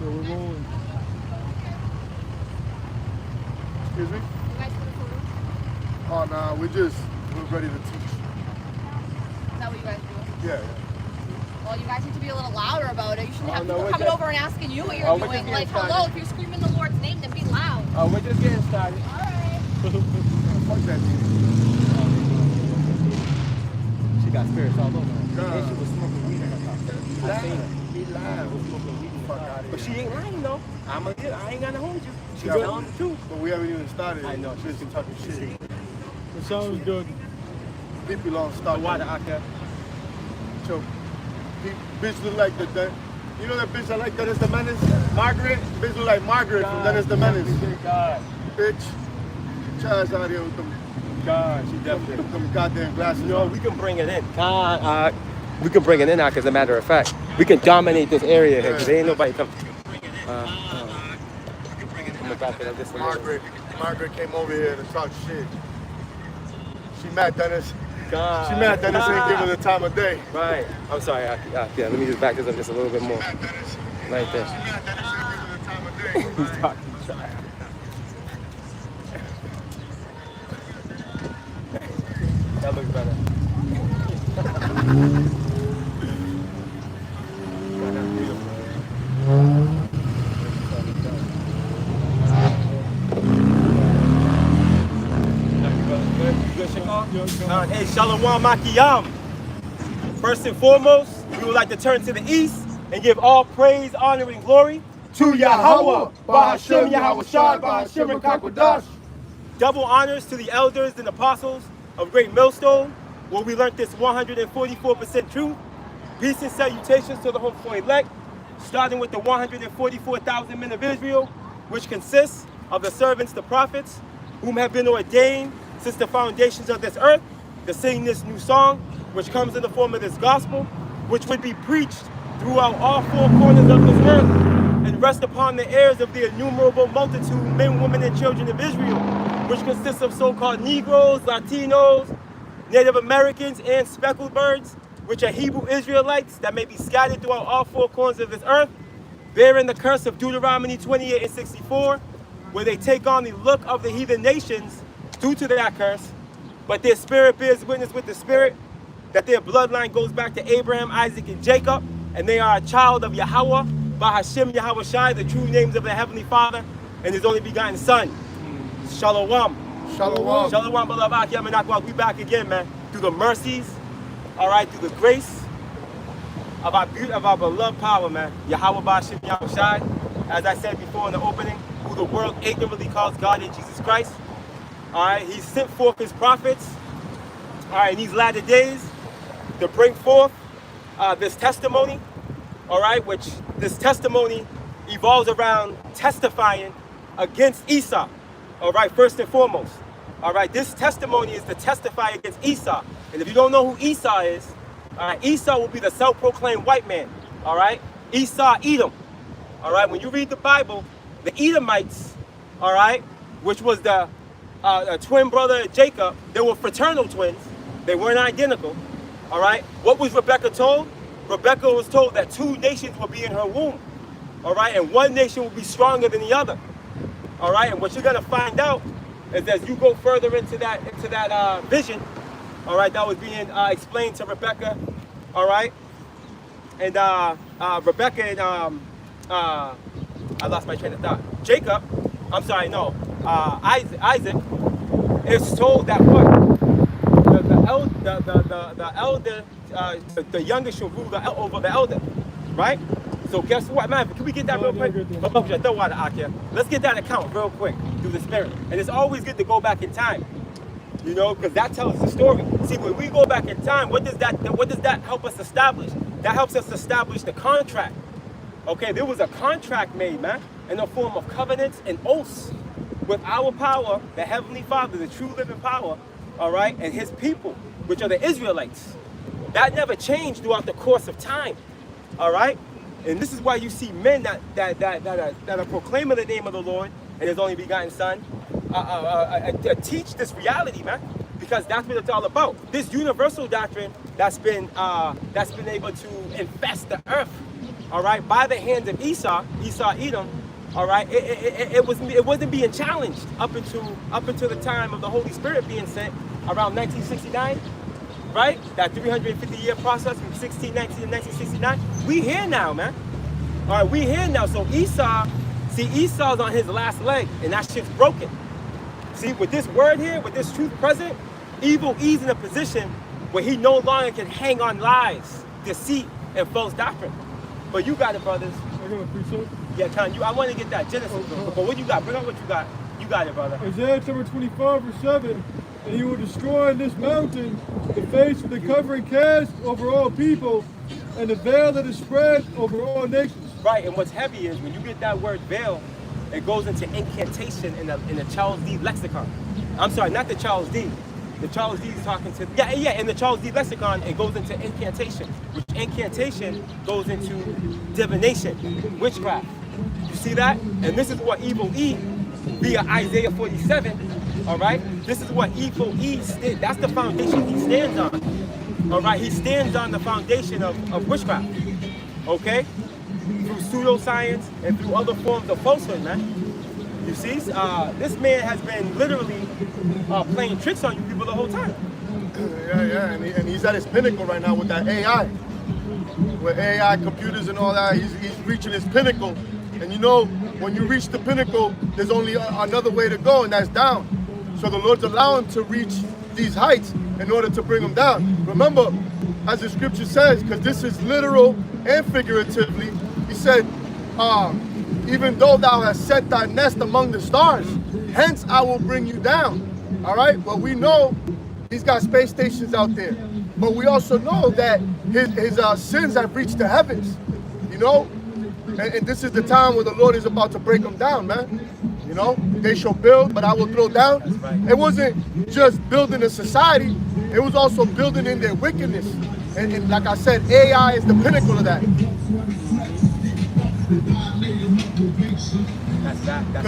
we're rolling. Excuse me? You guys put a photo? Oh, nah, we're ready to teach. Is that what you guys do? Yeah. Well, you guys need to be a little louder about it. You shouldn't have no, people we're coming just- over and asking you what Oh, you're we're just doing. Like, getting hello, started. if you're screaming the Lord's name, then be loud. Oh, we're just getting started. All right. Fuck that meeting. She got spirits all over her. God. And she was smoking weed in her car. I seen her. He lied. Was smoking weed in her Fuck car. outta But here. she ain't lying though. I ain't gonna hold you. She's Yeah, telling the truth. But we haven't even started. I know. She's been talking shit. It sounds good. People don't stop. Why the Aka? So, bitch look like the you know that bitch I like Dennis the Menace? Margaret? Bitch look like Margaret from Dennis the Menace. God. Bitch. Chaz out here with them, God, she definitely. them goddamn glasses. You know, we can bring it in. We can bring it in, as a matter of fact. We can dominate this area here, because there ain't nobody coming. I'm gonna back it up just a little. Margaret came over here to talk shit. She mad Dennis. God. She mad Dennis ain't give her the time of day. Right. I'm sorry, Aki. Yeah, let me just back this up just a little bit more. Mad Dennis. Right there. She mad Dennis ain't give her the time of day. He's talking trash. That looks better. Hey, Shalom Makiyam. First and foremost, we would like to turn to the east and give all praise, honor, and glory To Yahweh, Bahashem Yahweh Shai, Bahashem and Kakwadash. Double honors to the elders and apostles of Great Millstone, where we learned this 144% truth. Peace and salutations to the hopeful elect, starting with the 144,000 men of Israel, which consists of the servants, the prophets, whom have been ordained since the foundations of this earth, to sing this new song, which comes in the form of this gospel, which would be preached throughout all four corners of this earth, and rest upon the ears of the innumerable multitude, men, women, and children of Israel, which consists of so-called Negroes, Latinos, Native Americans, and speckled birds, which are Hebrew Israelites that may be scattered throughout all four corners of this earth, bearing the curse of Deuteronomy 28 and 64, where they take on the look of the heathen nations due to that curse, but their spirit bears witness with the spirit that their bloodline goes back to Abraham, Isaac, and Jacob, and they are a child of Yahweh, Bahashem Yahweh Shai, the true names of the Heavenly Father, and His only begotten Son. Shalom. Shalom. Shalom, beloved Akim and Akwak. We back again, man, through the mercies, all right, through the grace of our beloved power, man. Yahweh Bahashem Yahweh Shai, as I said before in the opening, who the world ignorantly calls God in Jesus Christ. All right, He sent forth His prophets, all right, in these latter days to bring forth this testimony, all right, which this testimony evolves around testifying against Esau, all right, first and foremost. All right, this testimony is to testify against Esau. And if you don't know who Esau is, all right, Esau will be the self-proclaimed white man, all right? Esau, Edom, all right? When you read the Bible, the Edomites, all right, which was the twin brother of Jacob, they were fraternal twins. They weren't identical, all right? What was Rebecca told? Rebecca was told that two nations would be in her womb, all right? And one nation would be stronger than the other, all right? And what you're gonna find out is as you go further into that vision, all right, that was being explained to Rebecca, all right? And Rebecca and, I lost my train of thought. Jacob, I'm sorry, no, Isaac is told that what? The youngest shall rule over the elder, right? So guess what, man? Can we get that real quick? Let's get that account real quick through the spirit. And it's always good to go back in time, you know, because that tells the story. See, when we go back in time, what does that help us establish? That helps us establish the contract. Okay, there was a contract made, man, in the form of covenants and oaths with our power, the Heavenly Father, the true living power, all right, and His people, which are the Israelites. That never changed throughout the course of time, all right? And this is why you see men that are proclaiming the name of the Lord and His only begotten Son teach this reality, man, because that's what it's all about. This universal doctrine that's been able to infest the earth, all right, by the hands of Esau, Edom, all right, it wasn't being challenged up until the time of the Holy Spirit being sent around 1969, right? That 350-year process from 1619 to 1969. We here now, man. All right, we here now. So Esau's on his last leg, and that shit's broken. See, with this word here, with this truth present, evil E's in a position where he no longer can hang on lies, deceit, and false doctrine. But you got it, brothers. I got a precept. Yeah, Con, I want to get that Genesis, but what you got? Bring up what you got. You got it, brother. Isaiah chapter 25, verse 7. And he will destroy in this mountain the face of the covering cast over all people, and the veil that is spread over all nations. Right, and what's heavy is when you get that word veil, it goes into incantation in the Charles D lexicon. I'm sorry, not the Charles D. The Charles D is talking to, in the Charles D lexicon, it goes into incantation, which incantation goes into divination, witchcraft. You see that? And this is what evil E, via Isaiah 47, all right? This is what evil E, that's the foundation he stands on, all right? He stands on the foundation of witchcraft, okay? Through pseudoscience and through other forms of falsehood, man. You see, this man has been literally playing tricks on you people the whole time. Yeah, and he's at his pinnacle right now with that AI. With AI, computers and all that, he's reaching his pinnacle. And you know, when you reach the pinnacle, there's only another way to go, and that's down. So the Lord's allowing him to reach these heights in order to bring him down. Remember, as the scripture says, because this is literal and figuratively, he said, even though thou hast set thy nest among the stars, hence I will bring you down. All right? Well, we know he's got space stations out there, but we also know that his sins have reached the heavens, you know? And this is the time where the Lord is about to break them down, man. You know, they shall build, but I will throw down. Right. It wasn't just building a society, it was also building in their wickedness. And like I said, AI is the pinnacle of that.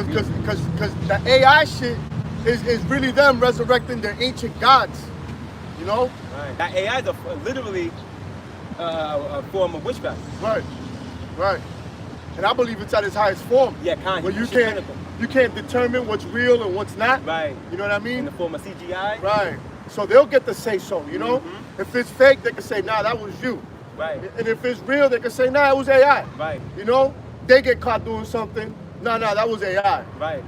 Because the AI shit is really them resurrecting their ancient gods, you know? Right. That AI is literally a form of witchcraft. Right. And I believe it's at its highest form. Yeah, kind where of. you can't determine what's real and what's not. Right. You know what I mean? In the form of CGI. Right. So they'll get to say so, you know? Mm-hmm. If it's fake, they can say, nah, that was you. Right. And if it's real, they can say, nah, it was AI. Right. You know? They get caught doing something. Nah, that was AI. Right.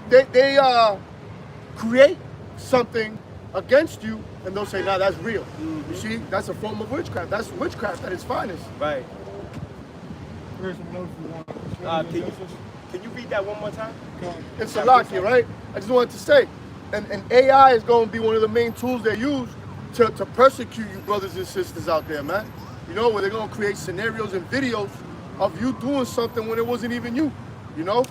They create something against you, and they'll say, nah, that's real. Mm-hmm. You see? That's a form of witchcraft. That's witchcraft at its finest. Right. Here's some notes we want. Can you read that one more time? It's a lock here, right? I just wanted to say, and AI is going to be one of the main tools they use to persecute you brothers and sisters out there, man. You know, where they're going to create scenarios and videos of you doing something when it wasn't even you, you know?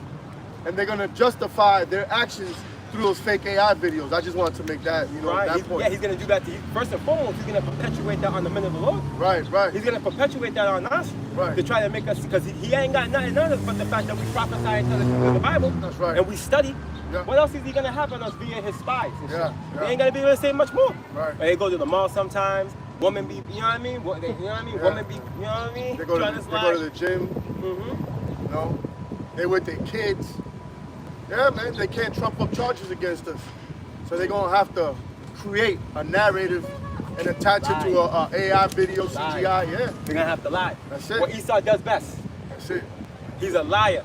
And they're going to justify their actions through those fake AI videos. I just wanted to make that, you know, Right. that point. Yeah, he's going to do that to you. First and foremost, he's going to perpetuate that on the men of the Lord. Right. He's going to perpetuate that on us. Right. To try to make us, because he ain't got nothing on us but the fact that we prophesy each other through the Bible. That's right. And we study. Yeah. What else is he going to have on us via his spies and shit? Yeah. He ain't going to be able to say much more. Right. They go to the mall sometimes. Women be, you know what I mean? You know what I mean? Yeah. Women be, you know what I mean? They go to the gym, Mm-hmm. you know? They with their kids. Yeah, man, they can't trump up charges against us. So they're going to have to create a narrative and attach it to a AI video, CGI, yeah. They're going to have to lie. That's it. What Esau does best. That's it. He's a liar.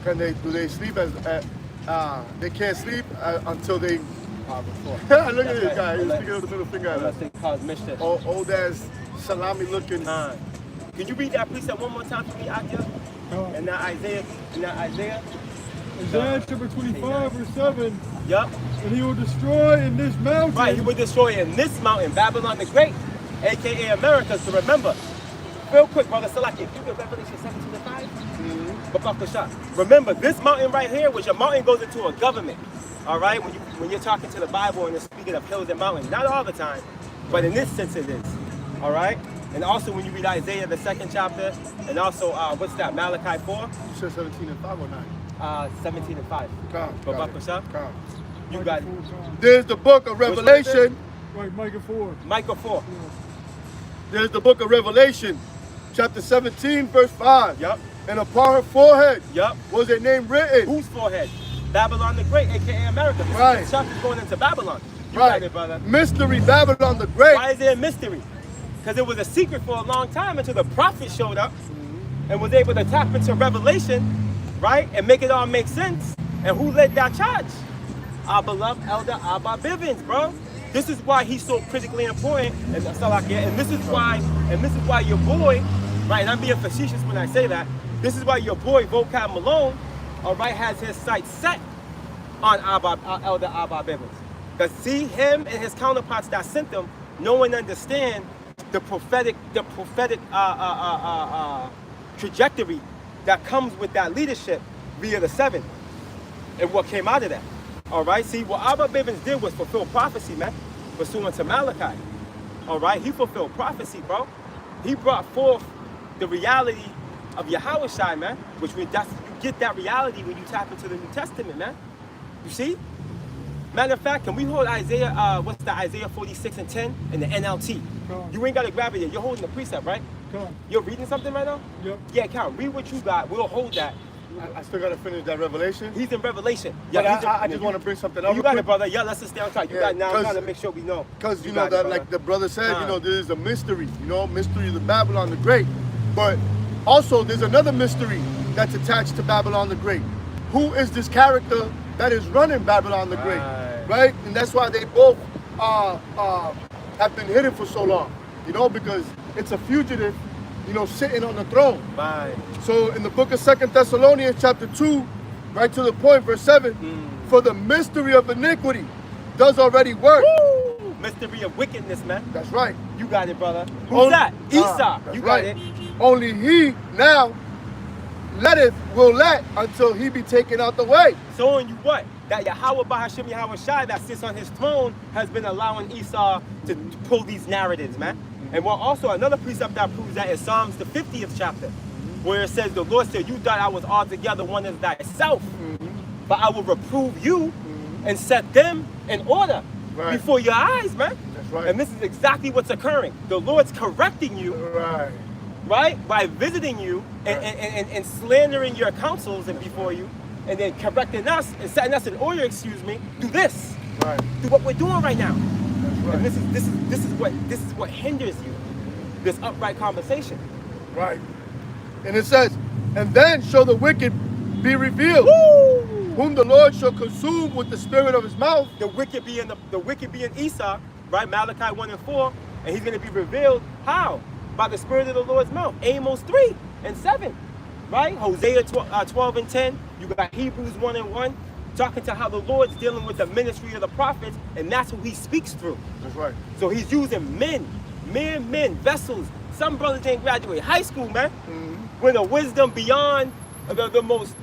Do they sleep they can't sleep until they... Look at this guy, he's sticking up the middle finger at us. Unless they cause mischief. Old ass salami looking. Can you read that precept one more time for me, Adia? And that Isaiah. Isaiah chapter 25, verse 7. Yup. And he will destroy in this mountain. Right, he will destroy in this mountain, Babylon the Great, aka America. So remember, real quick, brother Salaki, if you get Revelation 17:5, remember this mountain right here, which a mountain goes into a government. All right, when you're talking to the Bible and you're speaking of hills and mountains, not all the time, but in this sense it is. All right, and also when you read Isaiah the 2nd chapter, and also what's that, Malachi 4? You said 17:5 or 9? 17:5. Come. You got it. There's the book of Revelation. Right, Micah 4. Micah 4. There's the book of Revelation, chapter 17, verse 5. Yup. And upon her forehead Yup. was a name written. Whose forehead? Babylon the Great, aka America. This Right. is chapter going into Babylon. You Right. got it, brother. Mystery Babylon the Great. Why is it a mystery? Because it was a secret for a long time until the prophet showed up and was able to tap into revelation, right? And make it all make sense. And who led that charge? Our beloved elder Abba Bivens, bro. This is why he's so critically important. And this is why your boy, right? And I'm being facetious when I say that. This is why your boy Vocab Malone, all right, has his sights set on elder Abba Bivens. Because see, him and his counterparts that sent them know and understand the prophetic trajectory that comes with that leadership via the seven and what came out of that. All right, see, what Abba Bivens did was fulfill prophecy, man, pursuant to Malachi. All right, he fulfilled prophecy, bro. He brought forth the reality of Yahushua, man, which you get that reality when you tap into the New Testament, man. You see? Matter of fact, can we hold Isaiah, Isaiah 46 and 10 in the NLT? You ain't got to grab it yet. You're holding the precept, right? You're reading something right now? Yep. Yeah, count. Read what you got. We'll hold that. I still got to finish that Revelation. He's in Revelation. But Yeah, I just want to bring something up. You got it, brother. Yeah, let's just stay on track. You got it now. I'm trying to make sure we know. Because, you You know, got it, that brother. like the brother said, you know, there is a mystery, you know, mystery of the Babylon the Great. But also, there's another mystery that's attached to Babylon the Great. Who is this character that is running Babylon the Great? Right? And that's why they both have been hidden for so long, you know, because it's a fugitive, you know, sitting on the throne. Right. So in the book of 2 Thessalonians chapter 2, right to the point, verse 7, for the mystery of iniquity does already work. Woo! Mystery of wickedness, man. That's right. You got it, brother. Who's that? Esau. That's You got right. it. Only he now will let until he be taken out the way. Showing you what? That Yahweh Bahashim Yahweh Shai that sits on his throne has been allowing Esau to pull these narratives, man. And well, also another precept that proves that is Psalms the 50th chapter, where it says, the Lord said, you thought I was altogether one as thyself, but I will reprove you and set them in order before your eyes, man. That's right. And this is exactly what's occurring. The Lord's correcting you, right, by visiting you and slandering your counsels and before you, and then correcting us and setting us in order, excuse me, do this. Right. Do what we're doing right now. That's right. And this is what hinders you, this upright conversation. Right. And it says, and then shall the wicked be revealed, Woo! whom the Lord shall consume with the spirit of his mouth. The wicked being Esau, right? Malachi 1 and 4, and he's going to be revealed how? By the spirit of the Lord's mouth. Amos 3 and 7, right? Hosea 12 and 10. You got Hebrews 1 and 1, talking to how the Lord's dealing with the ministry of the prophets, and that's who he speaks through. That's right. So he's using men, vessels. Some brothers didn't graduate high school, man, with a wisdom beyond the most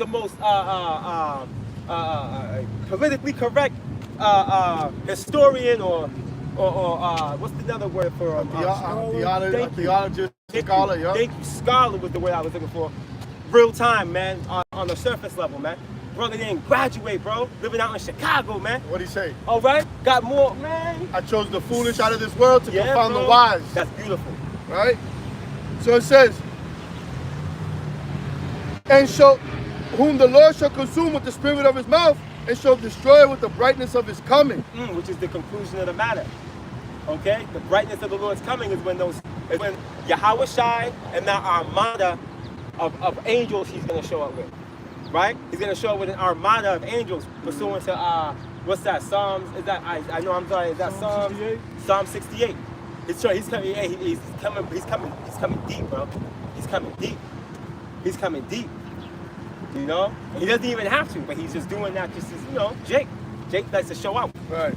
politically correct historian or what's another word for Theologist, scholar, yeah. Thank you, scholar was the word I was looking for. Real time, man, on the surface level, man. Brother didn't graduate, bro. Living out in Chicago, man. What'd he say? All right, got more, man. I chose the foolish out of this world to confound bro. the wise. That's beautiful. Right? So it says, and shall whom the Lord shall consume with the spirit of his mouth, and shall destroy with the brightness of his coming. Which is the conclusion of the matter. Okay? The brightness of the Lord's coming is when Yahweh Shai and that armada of angels he's going to show up with. Right? He's going to show up with an armada of angels pursuant to, what's that, Psalms? Is that, I know, I'm sorry, is that Psalms? 68? Psalm 68. He's coming deep, bro. He's coming deep. He's coming deep. You know? He doesn't even have to, but he's just doing that just as, you know, Jake likes to show out. Right.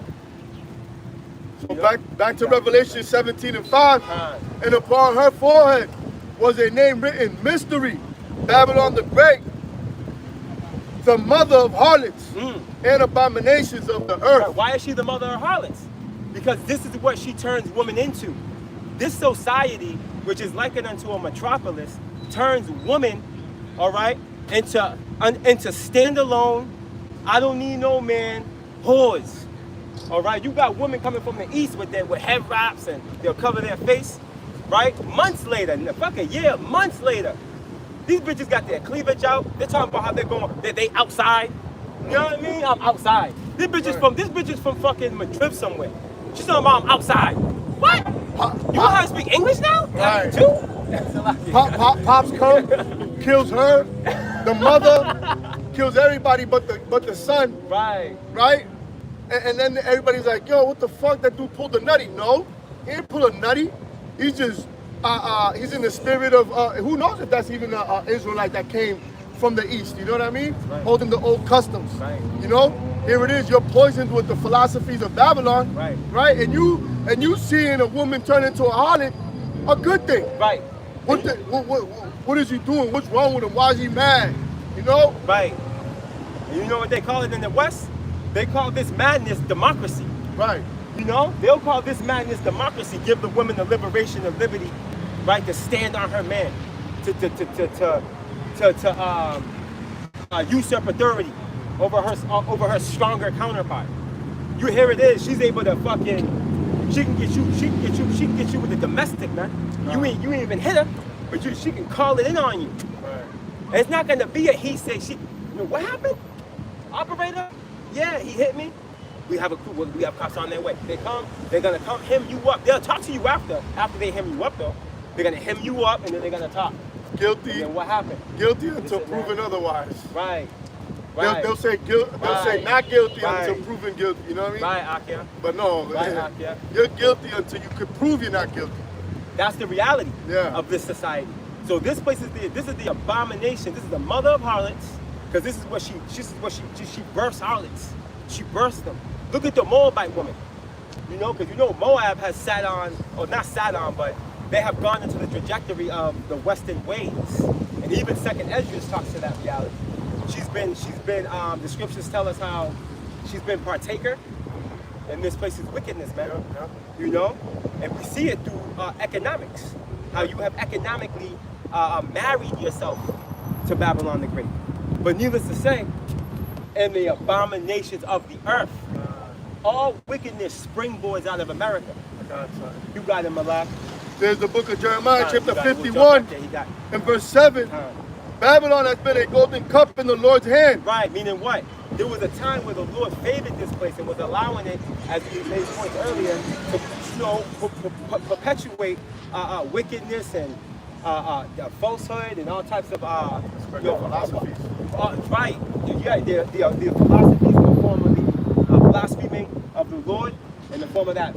So back to Revelation 17 and 5. And upon her forehead was a name written, Mystery, Babylon the Great, the mother of harlots and abominations of the earth. Right. Why is she the mother of harlots? Because this is what she turns women into. This society, which is likened unto a metropolis, turns women, all right, into standalone, I don't need no man, whores. All right, you got women coming from the east with head wraps and they'll cover their face. right? Months later, fuck a year, months later, these bitches got their cleavage out. They're talking about how they're going, they outside. You know what I mean? I'm outside. This bitch is from fucking Madrid somewhere. She's talking about I'm outside. What? You know how to speak English now? Right. Too? Pops come, kills her. The mother kills everybody but the son. Right. Right? And then everybody's like, yo, what the fuck? That dude pulled a nutty. No, he didn't pull a nutty. He's just, he's in the spirit of, who knows if that's even an Israelite that came from the East, you know what I mean? Right. Holding the old customs. Right. You know? Here it is, you're poisoned with the philosophies of Babylon. Right. Right? And you seeing a woman turn into a harlot, a good thing. Right. What is he doing? What's wrong with him? Why is he mad? You know? Right. And you know what they call it in the West? They call this madness democracy. Right. You know? They'll call this madness democracy. Give the woman the liberation of liberty, right? To stand on her man, to usurp authority over her stronger counterpart. You hear it is. She's able to fucking. She can get you with the domestic, man. You ain't even hit her, but she can call it in on you. Right. And it's not gonna be a he say she. You know, what happened? Operator? Yeah, he hit me. We have a crew. We have cops on their way. They come. They're gonna come hem you up. They'll talk to you after they hem you up though. They're gonna hem you up and then they're gonna talk. Guilty. And then what happened? Guilty until proven otherwise. Right. Right. They'll say They'll say not guilty until proven guilty. You know what I mean? Right, Akia. But no, Right, Akia. you're guilty until you can prove you're not guilty. That's the reality of this society. So this place is the abomination. This is the mother of harlots, because this is what she births harlots. She births them. Look at the Moabite woman. You know, because you know Moab has sat on, or not sat on, but they have gone into the trajectory of the Western ways. And even Second Esdras talks to that reality. She's been. The scriptures tell us how she's been partaker in this place's wickedness, man. You know, and we see it through economics. How you have economically married yourself to Babylon the Great. But needless to say, in the abominations of the earth, all wickedness springboards out of America. You got it, Malak. There's the book of Jeremiah, chapter 51, and verse 7. Babylon has been a golden cup in the Lord's hand. Right, meaning what? There was a time where the Lord favored this place and was allowing it, as we made points earlier, to, you know, perpetuate wickedness and falsehood and all types of philosophies. Right, yeah, the philosophies in the form of the blaspheming of the Lord, in the form of that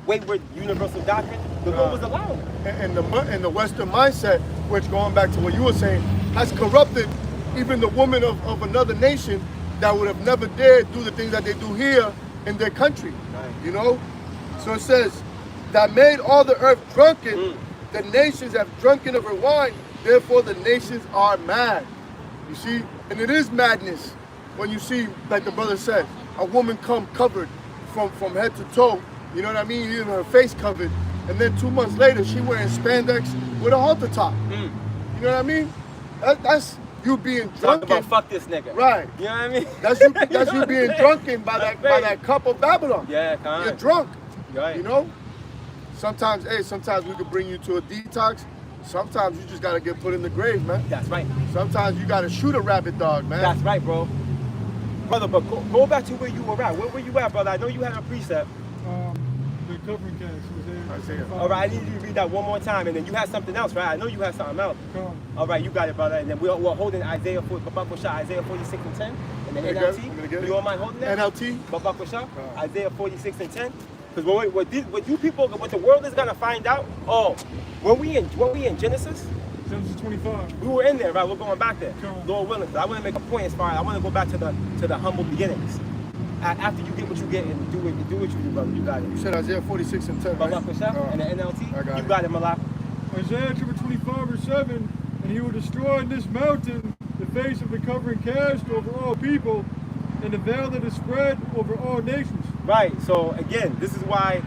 wayward universal doctrine. The Lord was allowing it. And the Western mindset, which going back to what you were saying, has corrupted even the women of another nation that would have never dared do the things that they do here in their country. Right. You know? So it says, that made all the earth drunken, the nations have drunken of her wine, therefore the nations are mad. You see? And it is madness when you see, like the brother said, a woman come covered from head to toe, you know what I mean? Even her face covered. And then 2 months later, she wearing spandex with a halter top. You know what I mean? That's you being drunken. Talk about fuck this nigga. Right. You know what I mean? That's you being drunken by that cup of Babylon. Yeah, kind. You're drunk. Right. You know? Sometimes we could bring you to a detox. Sometimes you just gotta get put in the grave, man. That's right. Sometimes you gotta shoot a rabid dog, man. That's right, bro. Brother, but go back to where you were at. Where were you at, brother? I know you had a precept. The covering cast was there. Isaiah. All right, I need you to read that one more time, and then you had something else, right? I know you had something else. All right, you got it, brother. And then we're holding Isaiah 46 and 10, and the NLT. You don't mind holding that? NLT. Isaiah 46 and 10. Because what you people, what the world is gonna find out. Oh, when we in Genesis. Genesis 25. We were in there, right? We're going back there. Lord willing. I want to make a point as far as I want to go back to the humble beginnings. After you get what you get and do what you do, brother. You got it. You said Isaiah 46 and 10, right? And the NLT. I got you it. got it, Malak. Isaiah chapter 25 verse 7, and he will destroy in this mountain the face of the covering cast over all people, and the veil that is spread over all nations. Right. So again, this is why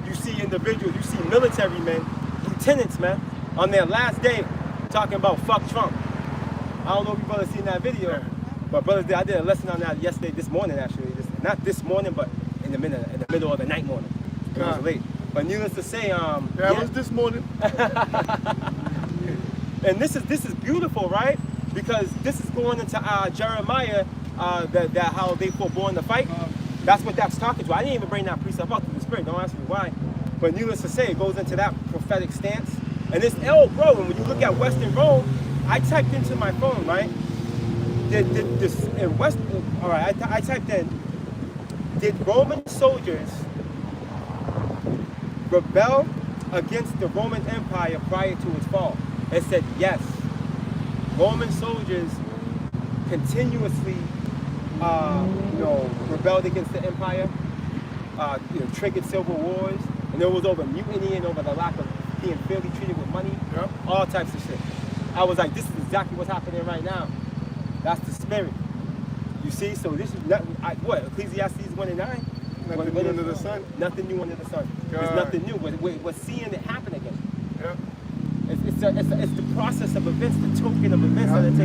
you see individuals, you see military men, lieutenants, man, on their last day talking about fuck Trump. I don't know if you brothers seen that video, but brothers, I did a lesson on that this morning actually. Not this morning, but in the middle of the night morning. It was late. But needless to say, Yeah, it was this morning. and this is beautiful, right? Because this is going into Jeremiah, that how they foreborn the fight. That's what that's talking to. I didn't even bring that precept up to the Spirit. Don't ask me why. But needless to say, it goes into that prophetic stance. And this bro, and when you look at Western Rome, I typed into my phone, right? I typed in, did Roman soldiers rebel against the Roman Empire prior to its fall? It said yes. Roman soldiers continuously, rebelled against the empire, triggered civil wars, and there was over mutiny and over the lack of being fairly treated with money, all types of shit. I was like, this is exactly what's happening right now. That's the spirit. You see, so this is what Ecclesiastes 1:9. Nothing new under the sun. Nothing new under the sun. God. There's nothing new. We're seeing it happen again. Yeah. It's the process of events, the token of events that this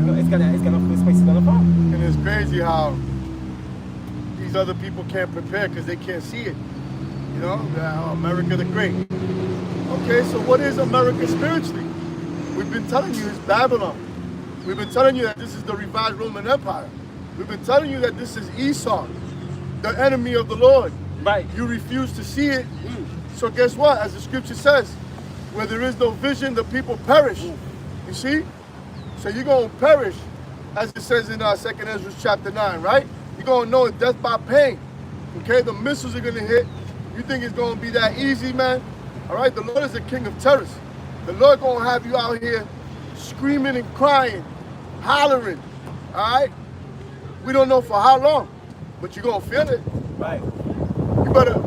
place is gonna fall. And it's crazy how these other people can't prepare because they can't see it. You know, America the Great. Okay, so what is America spiritually? We've been telling you it's Babylon. We've been telling you that this is the revived Roman Empire. We've been telling you that this is Esau, the enemy of the Lord. Right. You refuse to see it. So guess what? As the scripture says, where there is no vision, the people perish. You see? So you're going to perish, as it says in 2nd Ezra chapter 9, right? You're going to know death by pain. Okay? The missiles are going to hit. You think it's going to be that easy, man? All right? The Lord is the king of terrors. The Lord going to have you out here screaming and crying, hollering. All right? We don't know for how long, but you're going to feel it. Right. You better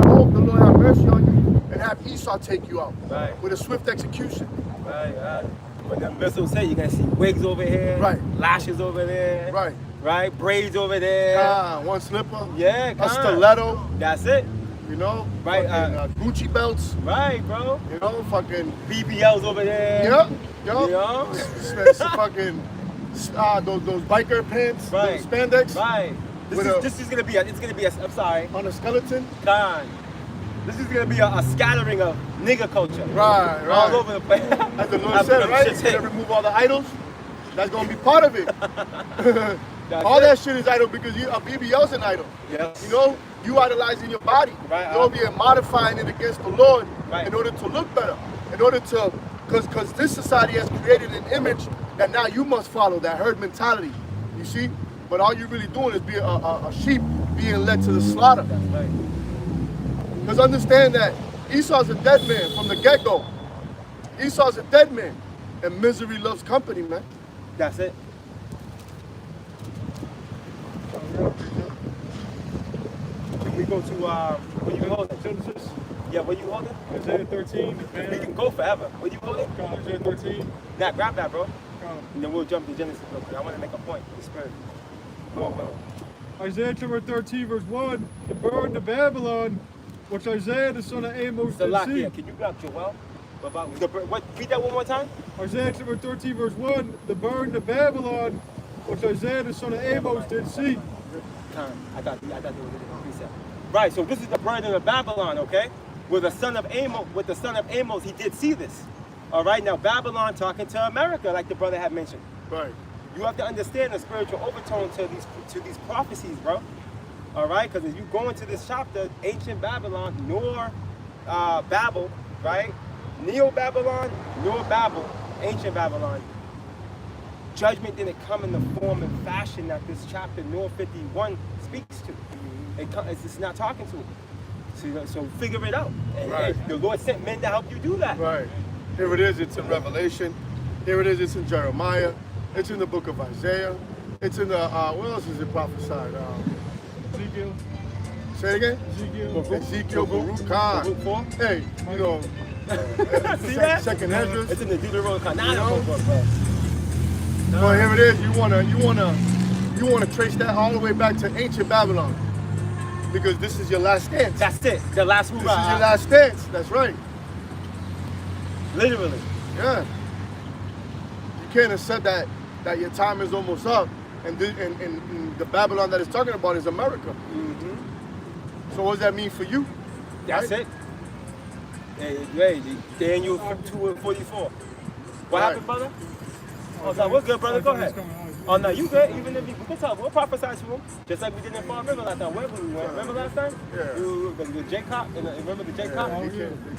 hope the Lord have mercy on you and have Esau take you out. Right. With a swift execution. Right. When the missiles say, you're going to see wigs over here. Right. Lashes over there. Right. Right. Braids over there. One slipper. Yeah. A stiletto. That's it. You know? Right. Fucking, Gucci belts. Right, bro. You know? Fucking. BBLs over there. Yep. You know? Fucking. Those biker pants. Right. Those spandex. Right. This is gonna be I'm sorry. On a skeleton. God. This is gonna be a scattering of nigger culture. Right. All over the place. As the Lord said, right? He's gonna remove all the idols. That's gonna be part of it. All that shit is idol because a BBL's an idol. Yes. You know, you idolizing your body. Right. You're modifying it against the Lord right. in order to look better. In order to, because this society has created an image that now you must follow, that herd mentality. You see? But all you're really doing is be a sheep being led to the slaughter. That's right. Because understand that Esau's a dead man from the get-go. Esau's a dead man. And misery loves company, man. That's it. Can we go to, where you holding? Genesis. Yeah, where you holding? Isaiah 13. We can go forever. Where you holding? Isaiah 13. Now grab that, bro. And then we'll jump to Genesis real quick. I want to make a point for the spirit. Come on, bro. Isaiah chapter 13, verse 1. The burden of Babylon, which Isaiah the son of Amos did see. Yeah, can you grab Joel? Read that one more time. Isaiah chapter 13, verse 1. The burden of Babylon, which Isaiah the son of Amos did see. I got the precept. Right, so this is the burden of Babylon, okay? With the son of Amos, he did see this. All right, now Babylon talking to America, like the brother had mentioned. Right. You have to understand the spiritual overtone to these prophecies, bro. All right, because if you go into this chapter, ancient Babylon, nor Babel, right? Neo-Babylon, nor Babel, ancient Babylon. Judgment didn't come in the form and fashion that this chapter, nor 51, speaks to. It's not talking to it. So figure it out. Right. The Lord sent men to help you do that. Right. Here it is, it's in Revelation. Here it is, it's in Jeremiah. It's in the book of Isaiah. It's in the, where else is it prophesied? Ezekiel. Say it again? Ezekiel. Baruch, Khan. Baruch 4? Hey, you know, See that? Second Ezra. It's in the Deuteronomy. Well, here it is. You wanna trace that all the way back to ancient Babylon, because this is your last stance. That's it. The last This is your last stance. That's right. Literally. Yeah. You can't accept that your time is almost up, and the Babylon that it's talking about is America. Mm-hmm. So what does that mean for you? That's right? it. Hey, Daniel 2:44. What happened, brother? Oh, no, we're good, brother. Go ahead. Oh, no, you good. Even if you can tell, we'll prophesy to him. Just like we did in Fall River last time. Where we went? Remember last time? Yeah. The J-Cop? Remember the J-Cop?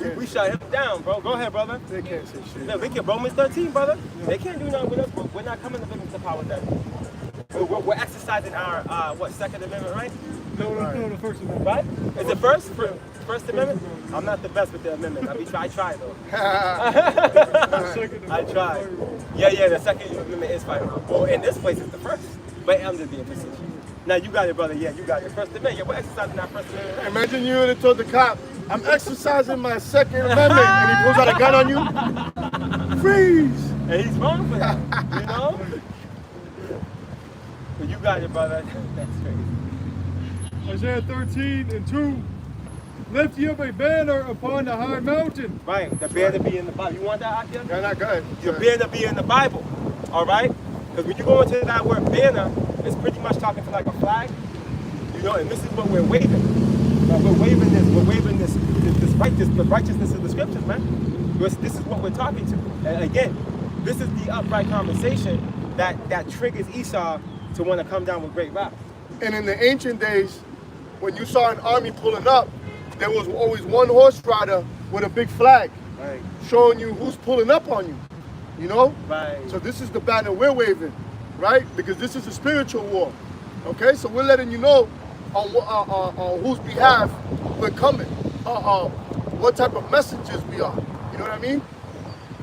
Yeah, We shut him down, bro. Go ahead, brother. They can't say shit. Yeah, look at Romans 13, brother. They can't do nothing with us, but we're not coming to victims of power then. We're exercising our, Second Amendment, right? No, the First Amendment. Right? Is it First Amendment? I'm not the best with the amendment. I try though. I try. Yeah, the Second Amendment is fine. Well, in this place, it's the first. But I'm just being facetious. Now, you got it, brother. Yeah, you got it. First Amendment. Yeah, we're exercising our First Amendment. Imagine you would have told the cop, I'm exercising my Second Amendment, and he pulls out a gun on you. Freeze! And he's wrong for that, you know? But you got it, brother. That's crazy. Isaiah 13:2. Lift ye up a banner upon the high mountain. Right, the banner be in the Bible. You want that, Akia? Yeah, not good. The banner be in the Bible, all right? Because when you go into that word banner, it's pretty much talking to like a flag, you know, and this is what we're waving. We're waving this the righteousness of the scriptures, man. This is what we're talking to. And again, this is the upright conversation that triggers Esau to want to come down with great wrath. And in the ancient days, when you saw an army pulling up, there was always one horse rider with a big flag, Right. showing you who's pulling up on you, you know? Right. So this is the banner we're waving, right? Because this is a spiritual war, okay? So we're letting you know on whose behalf we're coming, what type of messengers we are, you know what I mean?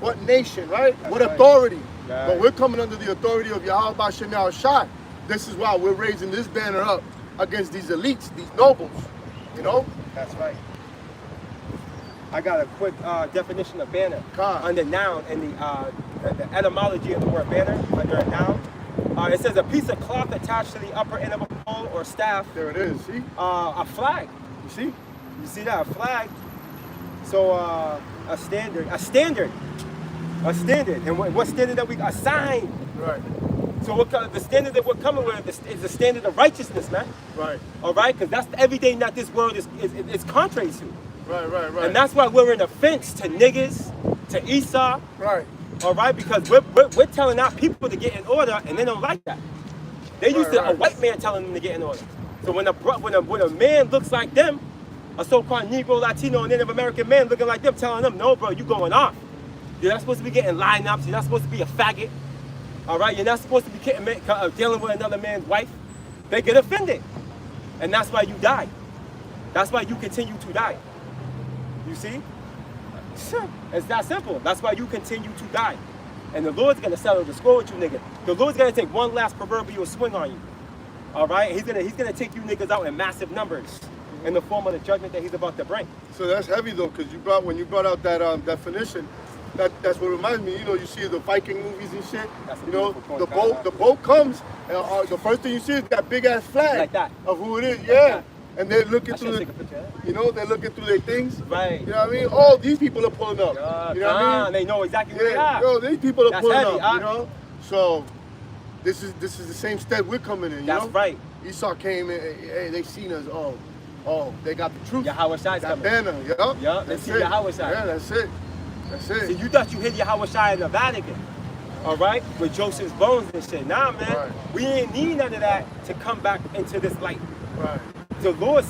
What nation, right? That's what right. authority. Right. But we're coming under the authority of Yahweh B'Shem Yahushua. This is why we're raising this banner up against these elites, these nobles, you know? That's right. I got a quick definition of banner God. under noun and the etymology of the word banner under a noun. It says a piece of cloth attached to the upper end of a pole or staff. There it is, see? A flag. You see? You see that? A flag. So a standard. And what standard that we got? A sign. Right, So the standard that we're coming with is the standard of righteousness, man. right, All right? Because that's everything that this world is contrary to. right. And that's why we're an offense to niggas, to Esau, right. all right? Because we're telling our people to get in order, and they don't like that. They used to a white man telling them to get in order. So when a man looks like them, a so-called Negro, Latino, and Native American man looking like them, telling them, no, bro, you going off. You're not supposed to be getting lined up. You're not supposed to be a faggot. All right? You're not supposed to be dealing with another man's wife. They get offended. And that's why you die. That's why you continue to die. You see? It's that simple. That's why you continue to die. And the Lord's going to settle the score with you, nigga. The Lord's going to take one last proverbial swing on you. All right? He's gonna take you niggas out in massive numbers in the form of the judgment that he's about to bring. So that's heavy though, because when you brought out that definition, that's what reminds me. You know, you see the Viking movies and shit. That's a You know, beautiful the point, boat comes, and the first thing you see is that big ass flag Like that. of who it is. Like Yeah, that. and they're looking I through should take a picture of that. you know, they're looking through their things. Right. You know what I mean? Oh, these people are pulling up. You know what I mean? They know exactly where they Yeah, are. yo, these people are That's pulling heavy, up. You know, so this is the same step we're coming in. You That's know? right. Esau came in. Hey, they seen us. Oh, they got the truth. Yahweh Shai's That coming. banner. Yup. Yup, they That's see it. Yahweh Shai. Yeah, that's it. That's it. See, you thought you hid Yahweh Shai in the Vatican, all right, with Joseph's bones and shit. Nah, man, Right. we ain't need none of that to come back into this light. Right. The Lord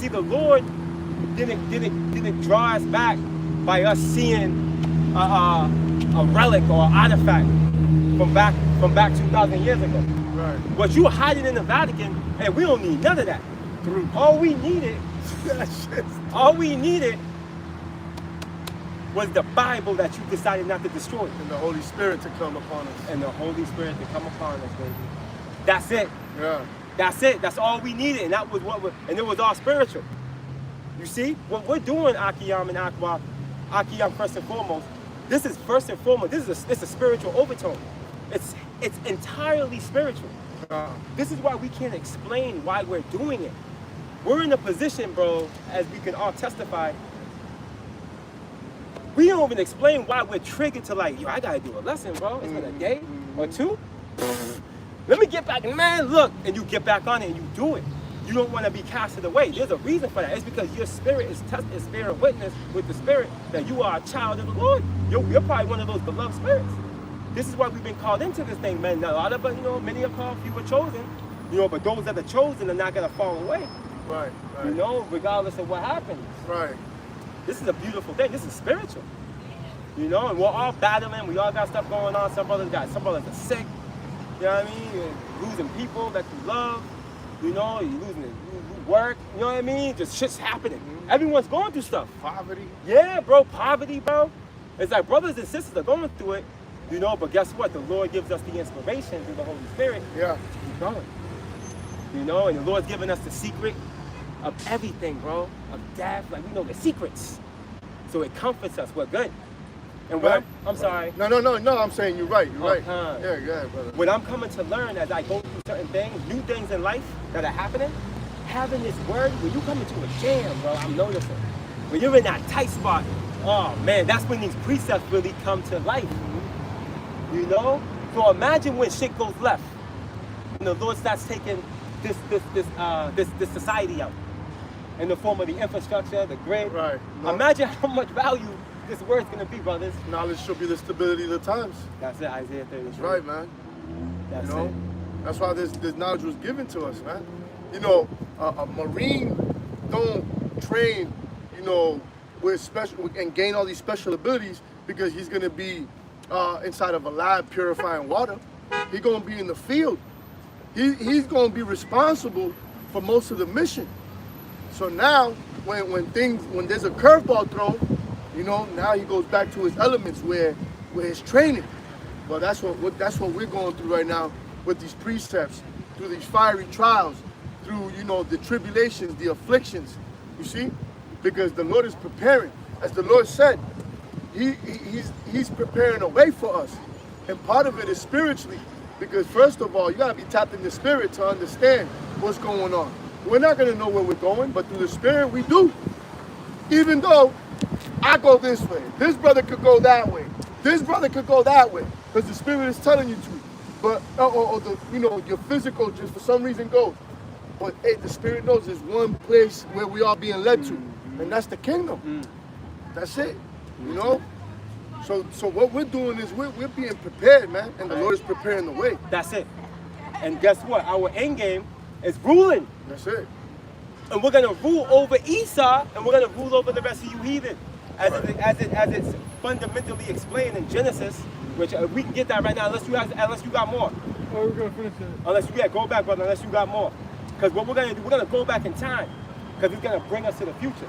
didn't draw us back by us seeing a relic or an artifact from back 2,000 years ago. Right. What you hiding in the Vatican, and we don't need none of that. All we needed was the Bible that you decided not to destroy. And the Holy Spirit to come upon us. And the Holy Spirit to come upon us, baby. That's it. Yeah. That's it. That's all we needed. And that was and it was all spiritual. You see? What we're doing, Akiyam and Aqua, Akiyam first and foremost, this is first and foremost, it's a spiritual overtone. It's entirely spiritual. This is why we can't explain why we're doing it. We're in a position, bro, as we can all testify, we don't even explain why we're triggered to like, yo, I gotta do a lesson, bro. It's been a day or two. Let me get back, man, look. And you get back on it and you do it. you don't want to be casted away. There's a reason for that. It's because your spirit is bearing witness with the spirit that you are a child of the Lord. You're probably one of those beloved spirits. This is why we've been called into this thing, man. Now, a lot of us, many are called, few are chosen. But those that are chosen are not going to fall away. Right. Regardless of what happens. Right. This is a beautiful thing. This is spiritual. And we're all battling. We all got stuff going on. Some brothers are sick. You know what I mean? You're losing people that you love. You're losing work. You know what I mean? Just shit's happening. Everyone's going through stuff. Poverty. Yeah, bro. Poverty, bro. It's like brothers and sisters are going through it. But guess what? The Lord gives us the inspiration through the Holy Spirit. Yeah. To keep going. And the Lord's given us the secret of everything, bro. Of death. Like, we know the secrets. So it comforts us. We're good. And what I'm sorry. No, I'm saying you're right. You're right. Yeah, brother. What I'm coming to learn as I go through certain things, new things in life that are happening, having this word, when you come into a jam, bro, I'm noticing. When you're in that tight spot, oh man, that's when these precepts really come to life. So imagine when shit goes left. When the Lord starts taking this society out in the form of the infrastructure, the grid. Right. No. Imagine how much value this word's gonna be, brothers. Knowledge should be the stability of the times. That's it, Isaiah 33. That's right, man. That's it. That's why this knowledge was given to us, man. A Marine don't train, with special and gain all these special abilities because he's gonna be inside of a lab purifying water. He's gonna be in the field. He's gonna be responsible for most of the mission. So now, when there's a curveball thrown, now he goes back to his elements where his training. Well, that's what we're going through right now with these precepts, through these fiery trials, through the tribulations, the afflictions. You see, because the Lord is preparing, as the Lord said, He's preparing a way for us, and part of it is spiritually. Because first of all, you gotta be tapped in the spirit to understand what's going on. We're not gonna know where we're going, but through the spirit we do. Even though I go this way, this brother could go that way, this brother could go that way, because the spirit is telling you to. But your physical just for some reason goes. But hey, the spirit knows there's one place where we are being led to, and that's the kingdom. That's it. So what we're doing is we're being prepared, man, and the Lord is preparing the way. That's it. And guess what? Our end game is ruling. That's it. And we're gonna rule over Esau, and we're gonna rule over the rest of you heathen, as it's fundamentally explained in Genesis. Which we can get that right now, unless you got more. Oh, we're gonna finish it. Unless you go back, brother. Unless you got more, because what we're gonna do, we're gonna go back in time, because it's gonna bring us to the future.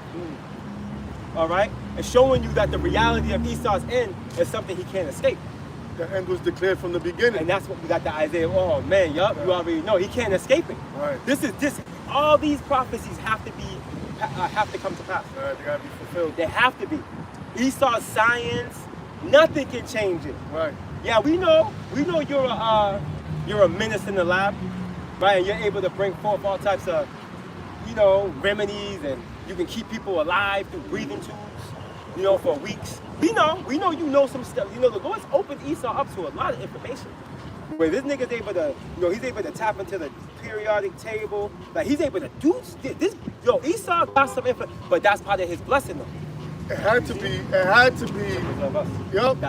All right, and showing you that the reality of Esau's end is something he can't escape. The end was declared from the beginning. And that's what we got the Isaiah. Oh man, yup, you already know he can't escape it. Right. All these prophecies have to come to pass. Right, they gotta be fulfilled. They have to be. Esau's science, nothing can change it. Right. Yeah, we know you're a menace in the lab, right? And you're able to bring forth all types of, remedies, and you can keep people alive through breathing tubes, for weeks. We know some stuff. The Lord's opened Esau up to a lot of information. Where this nigga's able to, he's able to tap into the periodic table. Like, he's able to do this. Esau got some info, but that's part of his blessing, though. It had to be. Yup.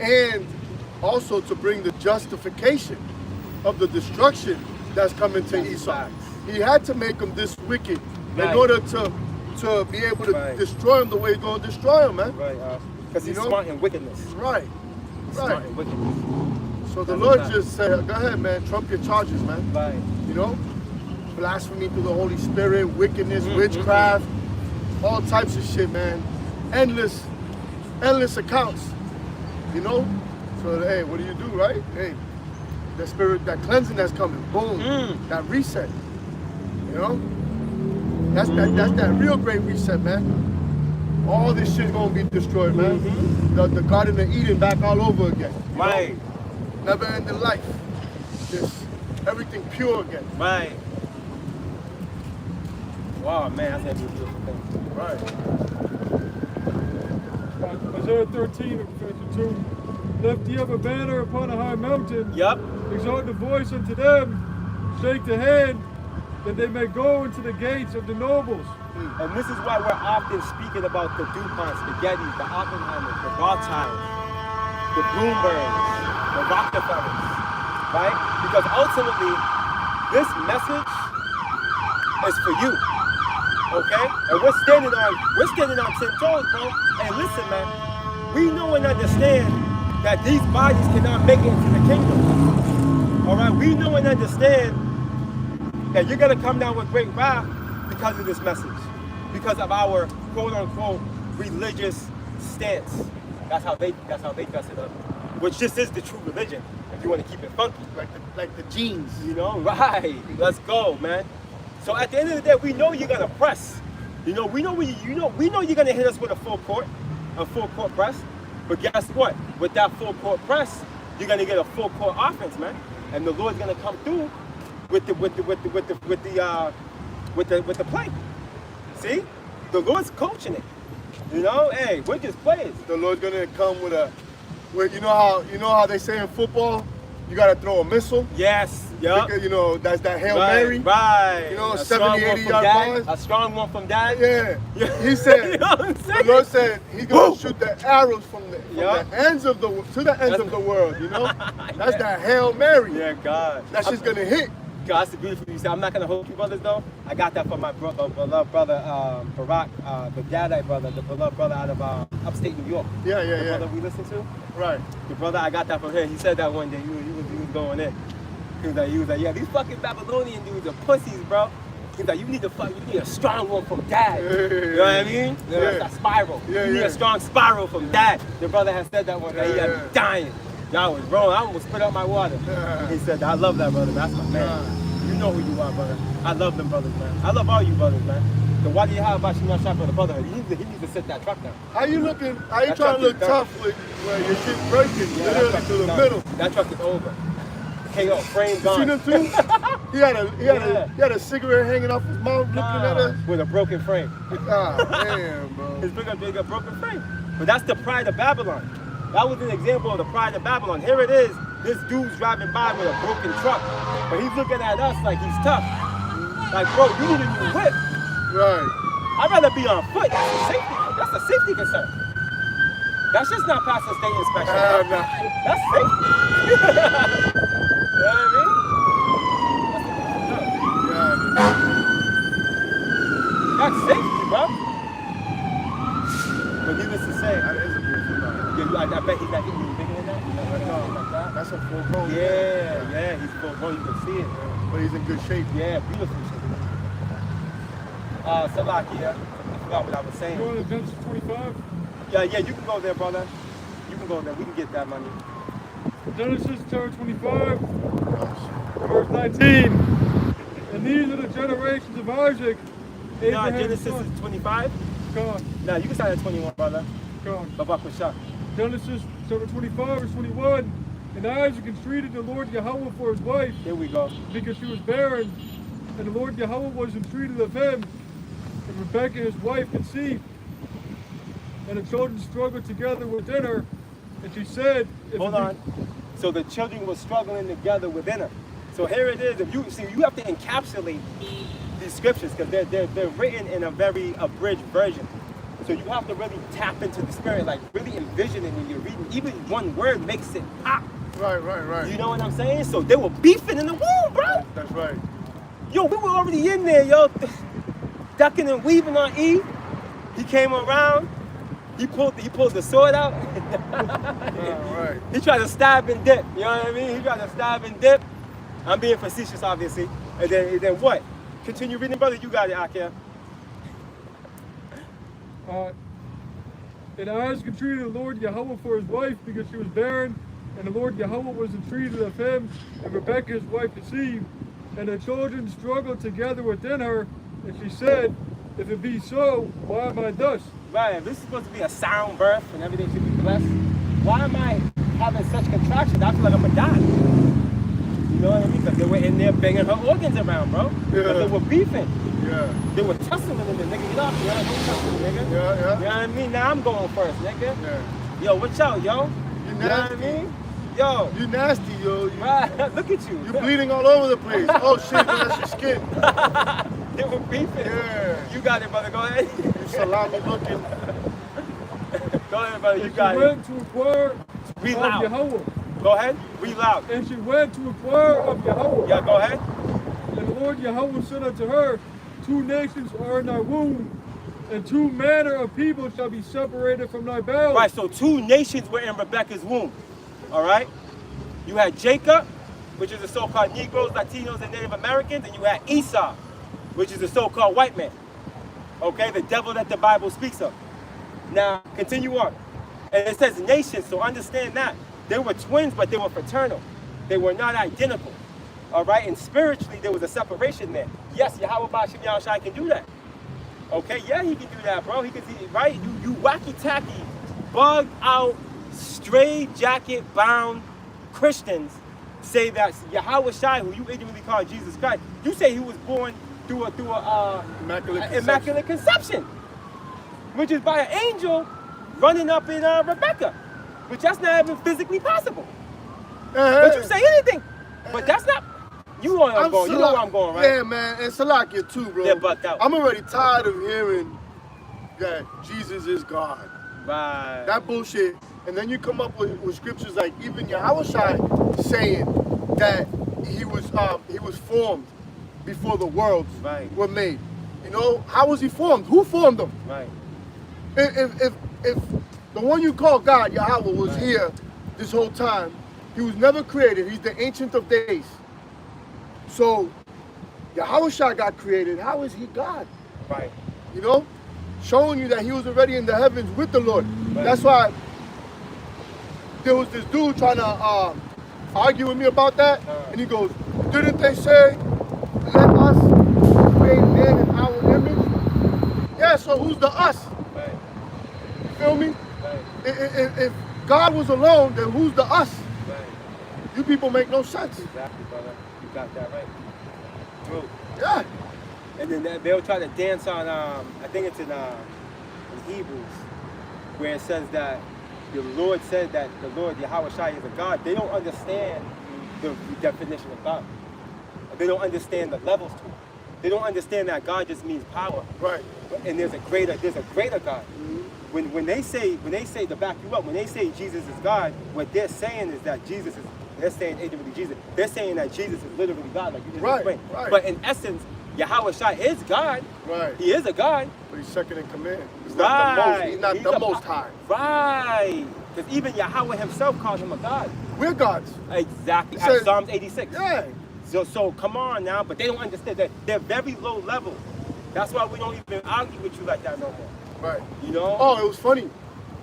And also to bring the justification of the destruction that's coming to Esau. He had to make him this wicked in order to be able to destroy him the way he's going to destroy him, man. Right. Because he's smart in wickedness. Right. Smart in wickedness. So the Lord just said, go ahead, man, trump your charges, man. Right. Blasphemy through the Holy Spirit, wickedness, witchcraft, all types of shit, man. Endless accounts. So hey, what do you do, right? Hey, that spirit, that cleansing that's coming, boom, that reset. That's that real great reset, man. All this shit's gonna be destroyed, man. The Garden of Eden back all over again. Right. Never ending life. Just everything pure again. Right. Wow, man, that's a beautiful thing. Right. Isaiah 13, 52. Lift ye up a banner upon a high mountain. Yup. Exalt the voice unto them. Shake the hand that they may go into the gates of the nobles. And this is why we're often speaking about the DuPonts, the Gettys, the Oppenheimers, the Rothschilds, the Bloombergs, the Rockefellers, right? Because ultimately, this message is for you, okay? And we're standing on 10 toes, bro. And listen, man, we know and understand that these bodies cannot make it into the kingdom. All right, we know and understand that you're gonna come down with great wrath because of this message, because of our quote-unquote religious stance. That's how they dress it up. Which this is the true religion, if you want to keep it funky. Like the jeans. You know, right? Let's go, man. So at the end of the day, we know you're gonna press. We know you're gonna hit us with a full court press. But guess what? With that full court press, you're gonna get a full court offense, man. And the Lord's gonna come through with the play. See, the Lord's coaching it. You know, hey, we're just players. The Lord's gonna come with you know how they say in football, you gotta throw a missile. Yes. Yeah. You know, that's that Hail Mary. Right. You know, a 70, 80 yard balls. A strong one from Dad. Yeah. He said, you know what I'm saying? the Lord said he's gonna shoot the arrows from the Yeah. ends of the to the ends of the world. You know, that's that Hail Mary. Yeah, God. That shit's gonna hit. God, that's beautiful. You say, I'm not gonna hold you brothers though. I got that from my beloved brother Barack, the Gadite brother, the beloved brother out of upstate New York. The brother we listen to. Right. The brother, I got that from him. He said that one day. He was going in. He was like, yeah, these fucking Babylonian dudes are pussies, bro. He's like, you need a strong one from Dad. You know what I mean? That's a spiral. You need a strong spiral from Dad. The brother had said that one day. He had me dying. Y'all was wrong. I almost spit out my water. He said, I love that brother. That's my man. You know who you are, brother. I love them brothers, man. I love all you brothers, man. So why do you have about you not shot for the brotherhood? He needs to sit that truck down. How you looking? How you trying to look tough when your shit breaking literally to the middle? That truck is over. KO, frame gone. You seen him too? He had a cigarette hanging off his mouth, looking at us with a broken frame. God damn, bro. His big broken frame. But that's the pride of Babylon. That was an example of the pride of Babylon. Here it is. This dude's driving by with a broken truck, but he's looking at us like he's tough. Like, bro, you need a new whip. Right. I'd rather be on foot. That's a safety concern. That's just not passing state inspection. Nah. That's safety. You know what I mean? That's safety, bro. But needless to say, That is a beautiful car. I bet he's not getting any bigger than that. Like that. That's a full grown. Yeah, he's full grown. You can see it. But he's in good shape. Yeah, beautiful shape. Salakia, I forgot what I was saying. You want to Genesis 25? Yeah, you can go there, brother. You can go there. We can get that money. Genesis chapter 25, verse 19. And these are the generations of Isaac. No, Abraham's Genesis son. is 25. Come on, No, you can start at 21, brother. come on. Babak Shah. Genesis chapter 25, verse 21. And Isaac entreated the Lord Yahweh for his wife, Here we go. because she was barren. And the Lord Yahweh was entreated of him. And Rebekah his wife conceived. And the children struggled together within her. And she said, Hold on. So the children were struggling together within her. So here it is. If you see, you have to encapsulate these scriptures because they're written in a very abridged version. So you have to really tap into the spirit, like really envision it when you're reading. Even one word makes it pop. Right. You know what I'm saying? So they were beefing in the womb, bro. That's right. Yo, we were already in there, yo. Ducking and weaving on Eve. He came around. He pulled the sword out. Right. He tried to stab and dip. You know what I mean? He tried to stab and dip. I'm being facetious, obviously. And then what? Continue reading, brother. You got it, Akia. And Isaac entreated the Lord Yahweh for his wife because she was barren. And the Lord Yahweh was entreated of him. And Rebekah his wife conceived. And the children struggled together within her. And she said, if it be so, why am I thus? Right, if this is supposed to be a sound birth and everything should be blessed, why am I having such contractions? I feel like I'm gonna die. You know what I mean? Because they were in there banging her organs around, bro. Because they were beefing. Yeah. They were tussling in the nigga. Get off, yo. Don't tussle, nigga. Yeah. You know what I mean? Now I'm going first, nigga. Yeah. Yo, watch out, yo. You know what I mean? Yo. You nasty, yo. Right. Look at you. You're bleeding all over the place. Oh shit, that's your skin. They were beefing. Yeah. You got it, brother. Go ahead. You salami looking. Go ahead, brother. You And she got it. went to inquire Read of loud. Yahweh. Go ahead. Read loud. And she went to inquire of Yahweh. Yeah, go ahead. And the Lord Yahweh said unto her, 2 nations are in thy womb, and 2 manner of people shall be separated from thy bowels. Right, so 2 nations were in Rebecca's womb. All right? You had Jacob, which is the so-called Negroes, Latinos, and Native Americans, and you had Esau, which is the so-called white man. Okay, the devil that the Bible speaks of. Now, continue on. And it says nations, so understand that. They were twins, but they were fraternal. They were not identical. All right, and spiritually, there was a separation there. Yes, Yahweh Bashim Yahushai can do that. Okay, yeah, he can do that, bro. He can see, right? You wacky-tacky, bugged out, straight jacket bound Christians say that Yahweh Shai, who you ignorantly call Jesus Christ, you say he was born through a immaculate conception, which is by an angel running up in Rebecca, which that's not even physically possible. But you say anything, but that's not. You know where I'm going. You know where I'm going, right? Yeah, man, and Salakia too, bro. They're bugged out. I'm already tired of hearing that Jesus is God. Right. That bullshit. And then you come up with scriptures like even Yahweh Shai saying that he was formed before the worlds were made. You know, how was he formed? Who formed him? Right. If the one you call God, Yahweh, was here this whole time, he was never created. He's the Ancient of Days. So Yahweh Shai got created. How is he God? Right. You know, showing you that he was already in the heavens with the Lord. Right. That's why there was this dude trying to argue with me about that, and he goes, "Didn't they say, let us create man in our image?" Yeah. So who's the us? Right. You feel me? Right. If God was alone, then who's the us? Right. You people make no sense. Exactly, brother. You got that right. True. Yeah. And then they'll try to dance on, I think it's in Hebrews, where it says that the Lord said that the Lord, Yahweh Shai, is a God. They don't understand the definition of God. They don't understand the levels to it. They don't understand that God just means power. Right. And there's a greater God. Mm-hmm. When they say to back you up, when they say Jesus is God, what they're saying is that Jesus is. They're saying literally Jesus. They're saying that Jesus is literally God, like you just explained. Right. But in essence, Yahweh Shai is God. Right. He is a God. But he's second in command. He's Right. not the most. He's not the most high. Right. Because even Yahweh himself called him a God. We're gods. Exactly. It says- Psalms 86. Yeah. So come on now, but they don't understand that they're very low level. That's why we don't even argue with you like that no more. Right. You know? Oh, it was funny,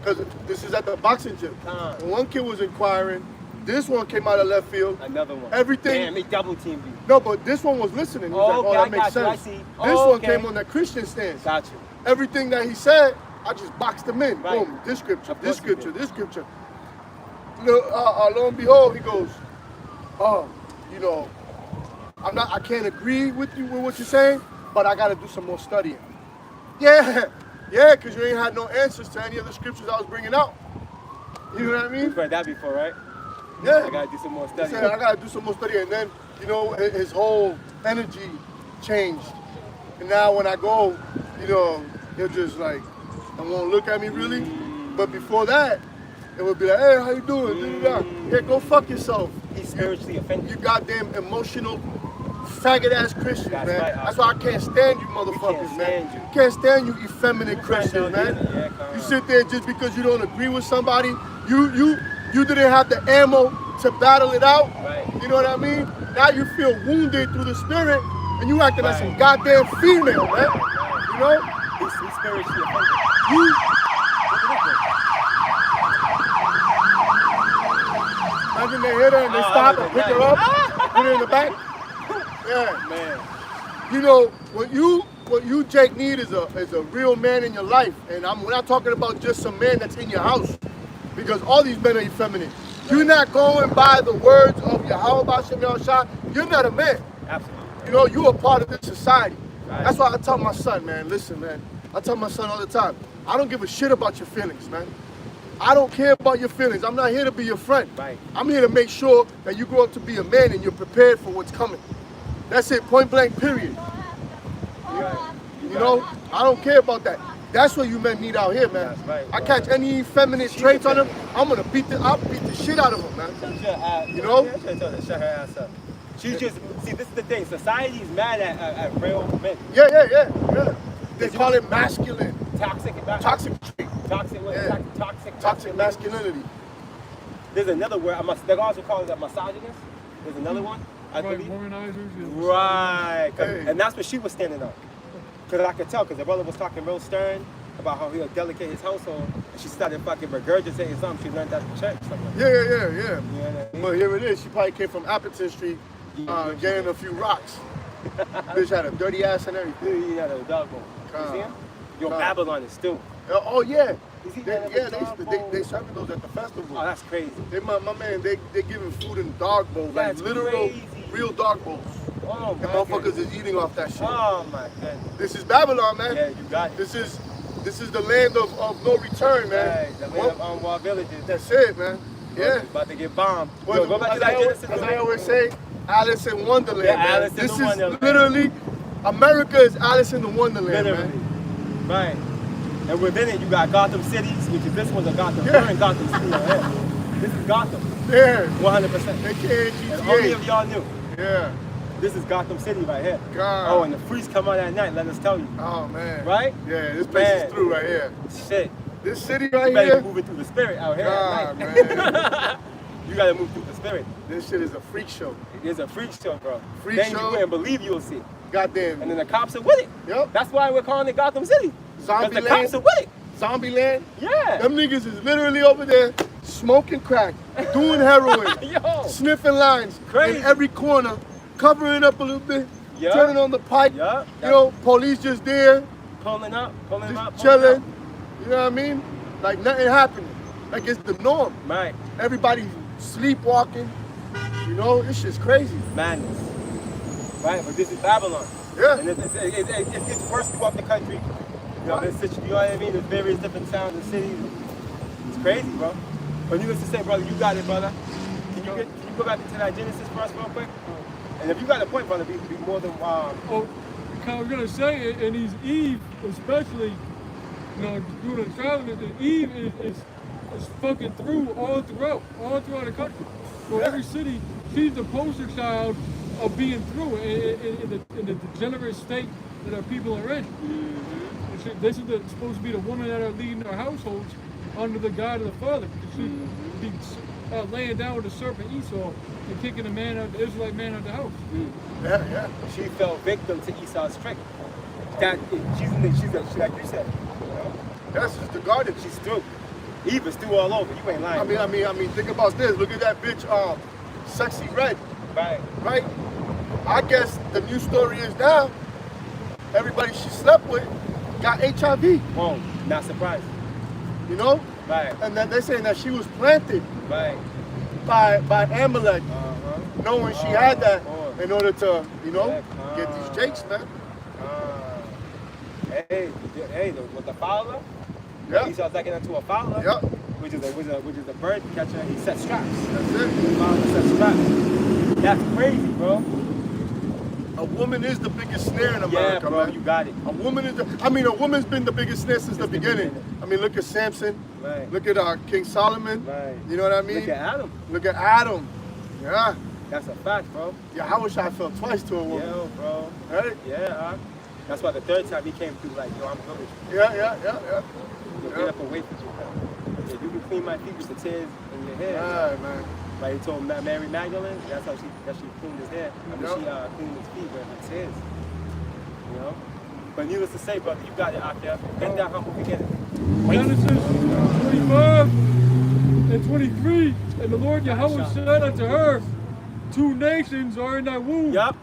because this is at the boxing gym. Time. When one kid was inquiring, this one came out of left field. Another one. Everything. Damn, they double teamed you. No, but this one was listening. He was Oh, like, okay, oh, I that makes got you, I sense. see. This Oh, one okay. came on the Christian stance. Got you. Everything that he said, I just boxed him in. Right. Boom, this scripture, Of this course you scripture, did. this scripture. Lo and behold, he goes, you know, I can't agree with you with what you're saying, but I got to do some more studying. Yeah, because you ain't had no answers to any of the scriptures I was bringing out. You know what I mean? You've heard that before, right? Yeah. I gotta do some more He study. said, I gotta do some more study, and then, you know, his whole energy changed. And now when I go, you know, he'll just like, I won't look at me really. But before that, it would be like, hey, how you doing? Hey, go fuck yourself. He's spiritually offended. You goddamn emotional, faggot ass Christians, That's man. right, That's why I can't stand you motherfuckers, stand man. you. Can't stand you effeminate Christians, stand man. either. Yeah, come You on. sit there just because you don't agree with somebody, you didn't have the ammo to battle it out. Right. You know what I mean? Now you feel wounded through the spirit, and you acting like Right. some goddamn female, man. Right. You know? He's spiritually offended. You imagine they hit her and they Oh, stop that and was pick her nice. up, put her in the back. Yeah. Man. You know, what you Jake need is a real man in your life. And we're not talking about just some man that's in your house. Because all these men are effeminate. You're not going by the words of Yahweh B'Shem Yahushua. You're not a man. Absolutely. You know, you're a part of this society. Right. That's why I tell my son, man, listen, man. I tell my son all the time, I don't give a shit about your feelings, man. I don't care about your feelings. I'm not here to be your friend. Right. I'm here to make sure that you grow up to be a man and you're prepared for what's coming. That's it, point blank, period. You know, I don't care about that. That's what you men need out here, man. That's right, I bro. catch any feminine traits on them, I'll beat the shit out of them, man. You know? I should have told her to shut her ass up. She's just, see, this is the thing. Society's mad at real men. Yeah. They call it masculine. Toxic trait. Toxic masculinity. There's another word. They also call it a misogynist. There's another one, I Right, believe. womanizers. Right. Hey. And that's what she was standing on. Because I could tell, because the brother was talking real stern about how he'll delegate his household, and she started fucking regurgitating something she learned at the church. Something like that. Yeah. You know what I mean? But here it is. She probably came from Appleton Street, getting a few rocks. Bitch had a dirty ass and everything. He had a dog bowl. You see him? Yo, Babylon is still. Oh yeah. You see They serving those at the festival. Oh, that's crazy. My man, they giving food in dog bowls, That's like literal, crazy. real dog bowls. Oh, And my motherfuckers goodness. is eating off that shit. Oh, my goodness. This is Babylon, man. Yeah, you got it. This is the land of no return, man. Right, the land of unwalled villages. That's it, man. Yeah. About to get bombed. Well, Yo, go back to that Genesis. as I always say, Alice in Wonderland, Yeah, man. Alice in This the is Wonderland. literally, America is Alice in the Wonderland, Literally. man. Right. And within it, you got Gotham Cities, which is this one's a Gotham. Yeah. We're in Gotham City right here. This is Gotham. Yeah. 100%. AKA And only GTA. of y'all knew. Yeah. This is Gotham City right here. God. Oh, and the freaks come out at night, let us tell you. Oh, man. Right? Yeah, this place Man. is through right here. Shit. This city You right better here, be moving through the spirit out here God, at night. man. You gotta move through the spirit. This shit is a freak show. It is a freak show, bro. Freak then show. you wouldn't believe you'll see. Goddamn. And then the cops are with it. Yep. That's why we're calling it Gotham City. Because Zombie the cops land. are with it. Zombie land. Yeah. Them niggas is literally over there smoking crack, doing heroin, Yo. sniffing lines Crazy. in every corner, covering up a little bit, Yeah. turning on the pipe. Yeah. You know, police just there, Pulling up, pulling just up. chilling. You know what I mean? Like nothing happening. Like it's the norm. Right. Everybody sleepwalking. You know, this shit's crazy. Madness. Right, but this is Babylon. Yeah. And it gets worse throughout the country. You know, you know what I mean? There's various different towns and cities. It's crazy, bro. But needless to say, brother, you got it, brother. Can you go back into that Genesis for us real quick? And if you got a point, brother, be more than Oh, I was gonna say, and these Eve, especially, you know, doing the traveling, the Eve is fucking all throughout the country. So every city, she's the poster child of being through in the degenerate state that our people are in. And this is supposed to be the woman that are leading our households under the guide of the father. Because she be laying down with the serpent Esau and kicking the Israelite man out of the house. Yeah. she fell victim to Esau's trick. That she's like you said. You know? That's just the garden. She's through. Eve is through all over. You ain't lying. I mean, think about this. Look at that bitch, Sexy Red, Right. right? I guess the new story is now, everybody she slept with got HIV, Whoa. Not surprised. you know? Right. And then they're saying that she was planted Right. by Amalek, Uh-huh. knowing she had that course. in order to, you know, Yeah, get these jakes, man. Hey, with the fowler, Yeah, Esau's taking her to a fowler, yeah, which is a bird catcher. He set traps. that's it. The fowler sets traps. That's crazy, bro. A woman is the biggest snare in Yeah, America, bro, man. you got it. A woman's been the biggest snare since the beginning. I mean, look at Samson, Right. look at King Solomon, Right. you know what I mean? Look at Adam. Look at Adam. Yeah. That's a fact, bro. Yeah, I wish I fell twice to a woman. Yo, bro. Right? Yeah. That's why the third time he came through, like, yo, I'm good with you. Yeah. You'll get up and wait for you. If you can clean my feet with the tears in your hair. Right, man. Like he told Mary Magdalene, that's how she cleaned his hair. I mean, she cleaned his feet with her tears. You know? But needless to say, brother, you got it out there. Get that humble beginning. Genesis 25 and 23, and the Lord Yahweh said unto her, 2 nations are in thy womb, Yup.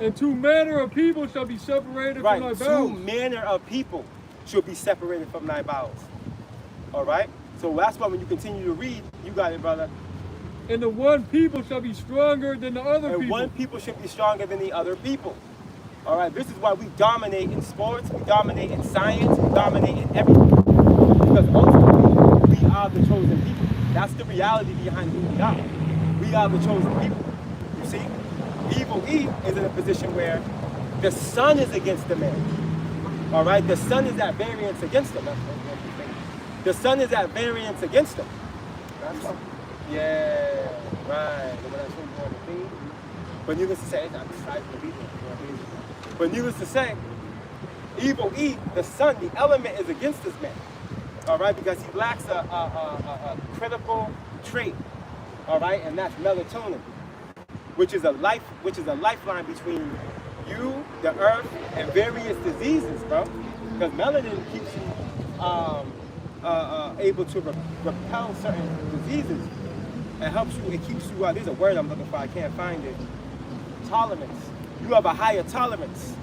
and 2 manner of people shall be separated Right. from thy 2 bowels. manner of people should be separated from thy bowels. All right? So that's why when you continue to read, you got it, brother. And the one people shall be stronger than the other And people. one people should be stronger than the other people. All right? This is why we dominate in sports, we dominate in science, we dominate in everything. Because ultimately, we are are the chosen people. That's the reality behind who we are. We are the chosen people. You see? Evil E is in a position where the son is against the man. All right? The son is at variance against him. The son is at variance against him. Yeah, right. But needless to say, but needless to say, evil E, the son, the element is against this man. All right, because he lacks a critical trait. All right, and that's melatonin, which is a lifeline between you, the earth, and various diseases, bro. Because melanin keeps you able to repel certain diseases. It helps you. It keeps you. There's a word I'm looking for. I can't find it. Tolerance. You have a higher tolerance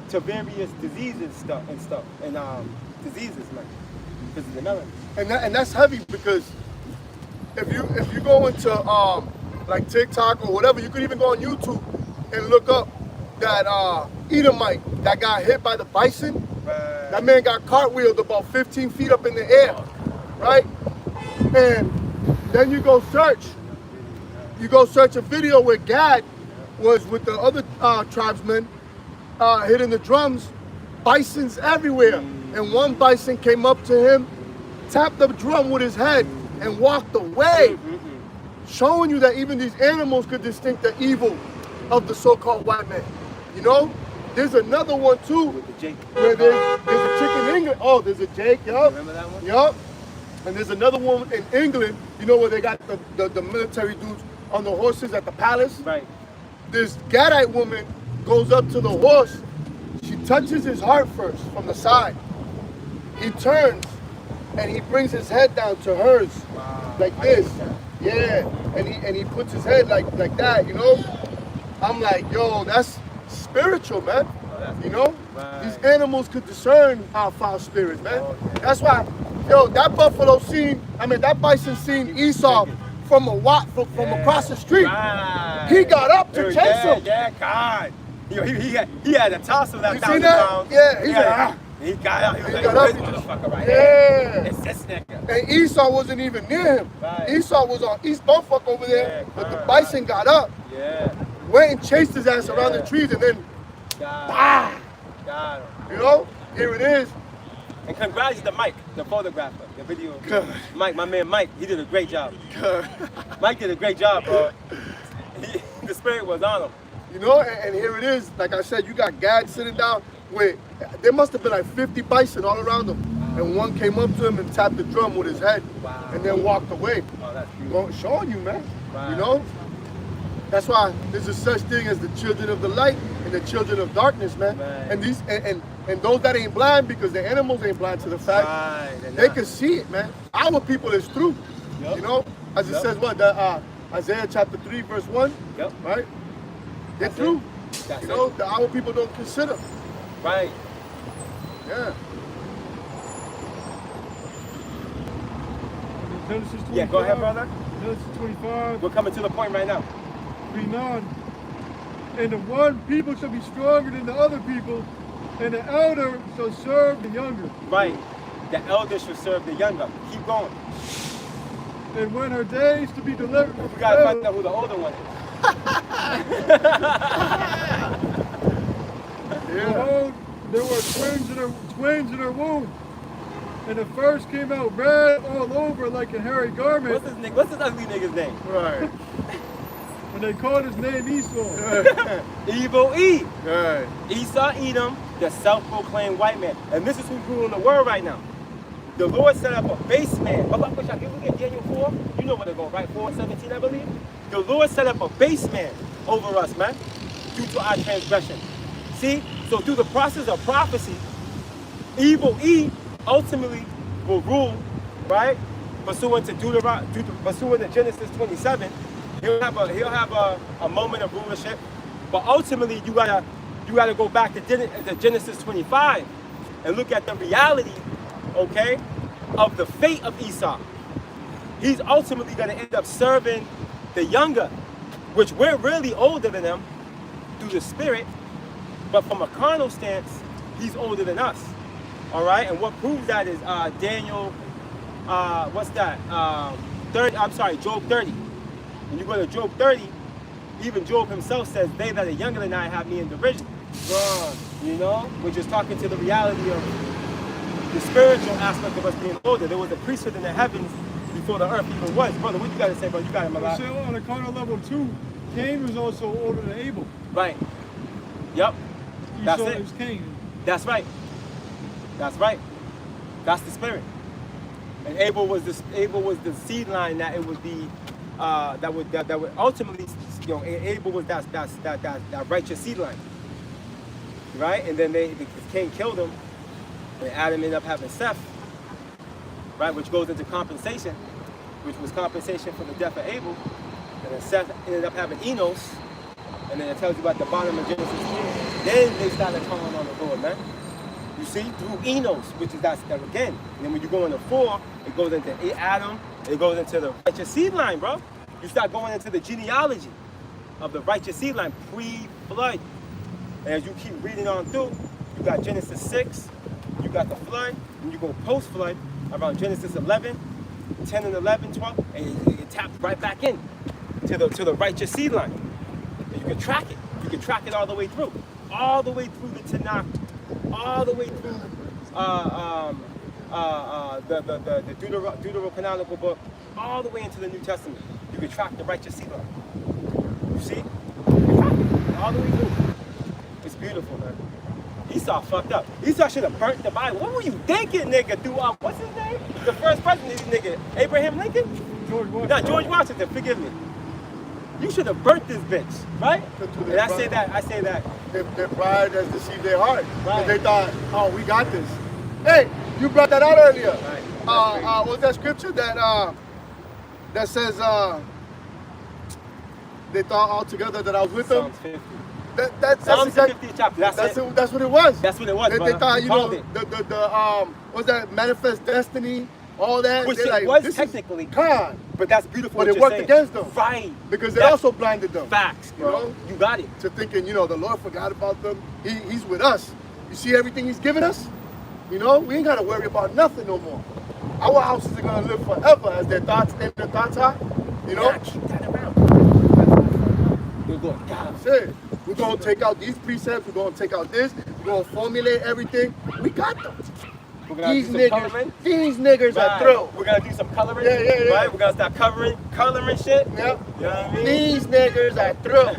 to various diseases and diseases, man. Because of the melanin. And that's heavy because if you go into like TikTok or whatever, you could even go on YouTube and look up that Edomite that got hit by the bison. Right. That man got cartwheeled about 15 feet up in the air, right? And then you go search a video where Gad was with the other tribesmen hitting the drums, bisons everywhere. And one bison came up to him, tapped the drum with his head, and walked away. Showing you that even these animals could distinct the evil of the so-called white man. You know? There's another one too, With the Jake. where there's a chick in England. Oh, there's a Jake, yup. Remember that one? Yup. And there's another one in England, you know, where they got the military dudes on the horses at the palace. Right. This Gadite woman goes up to the horse. She touches his heart first from the side. He turns and he brings his head down to hers, like this. Yeah, and he puts his head like that, you know. I'm like, yo, that's spiritual, man. You know, these animals could discern our foul spirits, man. That's why, yo, that buffalo seen, that bison seen Esau from across the street. Right. He got up to chase him. Yeah, God. He had a toss of that You see 1,000 that? pounds. Yeah, he's like, He got up. He was He like, got where's up. this motherfucker right Yeah. here? It's this nigga. And Esau wasn't even near him. Right. Esau was on East Bumfuck over there, Yeah, but the right. bison got up, Yeah. went and chased his ass around the Yeah. trees, and then, Got bah, him. Got him. you know, here it is. And congrats to Mike, the photographer, the video. Good. Mike, my man Mike, he did a great job. Good. Mike did a great job, bro. The spirit was on him. You know, and here it is. Like I said, you got Gad sitting down with, there must have been like 50 bison all around him. And one came up to him and tapped the drum with his head, Wow. and then walked away. Oh, that's beautiful. Well, showing you, man. Right. You know? That's why there's a such thing as the children of the light and the children of darkness, man. Right. And these and those that ain't blind, because the animals ain't blind to the fact, Right, they're they not. can see it, man. Our people is through. Yup. You know? As it Yup. says what? Isaiah chapter 3, verse 1, Yep. right? They're That's through. it. That's You know, it. our people don't consider. Right. Yeah. Genesis 25. Yeah, go ahead, brother. Genesis 25, We're coming to the point right now. 3:9. And the one people shall be stronger than the other people, and the elder shall serve the younger. Right. The elder should serve the younger. Keep going. And when her days to be delivered We gotta find out who the older one is. behold, there were twins in her womb. And the first came out red all over like a hairy garment, What's this ugly nigga's name? Right. and they called his name Esau. Evil E. Right. Esau Edom, the self-proclaimed white man. And this is who's ruling the world right now. The Lord set up a base man. If we get Daniel 4, you know where to go, right? 4:17, I believe. The Lord set up a base man over us, man, due to our transgression. See? So through the process of prophecy, evil E ultimately will rule, right? Pursuant to Genesis 27, he'll have a moment of rulership. But ultimately, you gotta go back to Genesis 25 and look at the reality, okay, of the fate of Esau. He's ultimately gonna end up serving the younger, which we're really older than them through the spirit, but from a carnal stance, he's older than us. All right, and what proves that is Daniel what's that? 30. I'm sorry, Job 30. When you go to Job 30, even Job himself says, "They that are younger than I have me in derision." You know, we're just talking to the reality of the spiritual aspect of us being older. There was a priesthood in the heavens before the earth even was. Brother, what you got to say, brother? You got him a lot. So on a carnal level too, Cain was also older than Abel. Right. Yep. That's Esau it. is Cain. That's right. That's right. That's the spirit. And Abel was the seed line that it would be that would ultimately, you know, Abel was that righteous seed line. Right? And then Cain killed him, and Adam ended up having Seth. Right, which goes into compensation, which was compensation for the death of Abel. And then Seth ended up having Enos, and then it tells you about the bottom of Genesis 3. Then they started calling on the Lord, man. You see, through Enos, which is that again. And then when you go into 4, it goes into Adam, it goes into the righteous seed line, bro. You start going into the genealogy of the righteous seed line pre-flood. And as you keep reading on through, you got Genesis 6, you got the flood, and you go post-flood around Genesis 11, 10 and 11, 12, and it taps right back in to the righteous seed line. And you can track it. You can track it all the way through. All the way through the Tanakh, all the way through the Deuterocanonical book, all the way into the New Testament. You can track the righteous seed line. You see? You can track it all the way through. It's beautiful, man. Esau fucked up. Esau should have burnt the Bible. What were you thinking, nigga? Through what's his name? The first president, nigga, Abraham Lincoln? George Washington. Not George Washington. Forgive me. You should have burnt this bitch, right? And I say that. Their pride has deceived their heart. Right. And they thought, oh, we got this. Hey, you brought that out earlier. Right. What's that scripture that says they thought altogether that I was with them? Psalms 50. That's Psalms exactly, 50th chapter. That's what it was. That's what it was, They brother. thought, you know, Called it. what's that, manifest destiny, all that. Which They're it like, was this is technically. con. But that's beautiful. But what it you're worked saying. against them. Right. Because it That's also blinded them. Facts, bro. You know? You got it. To thinking, you know, the Lord forgot about them. He's with us. You see everything he's given us? You know, we ain't got to worry about nothing no more. Our houses are going to live forever as their thoughts are. You know? Yeah, keep that around. We're going down. That's it. We're going to take out these precepts. We're going to take out this. We're going to formulate everything. We got them. We're gonna These do some niggas, coloring. these niggas are Right. through. We're gonna do some coloring. Yeah. Right? We're gonna start coloring shit. Yep. You know what I mean? These niggas are through.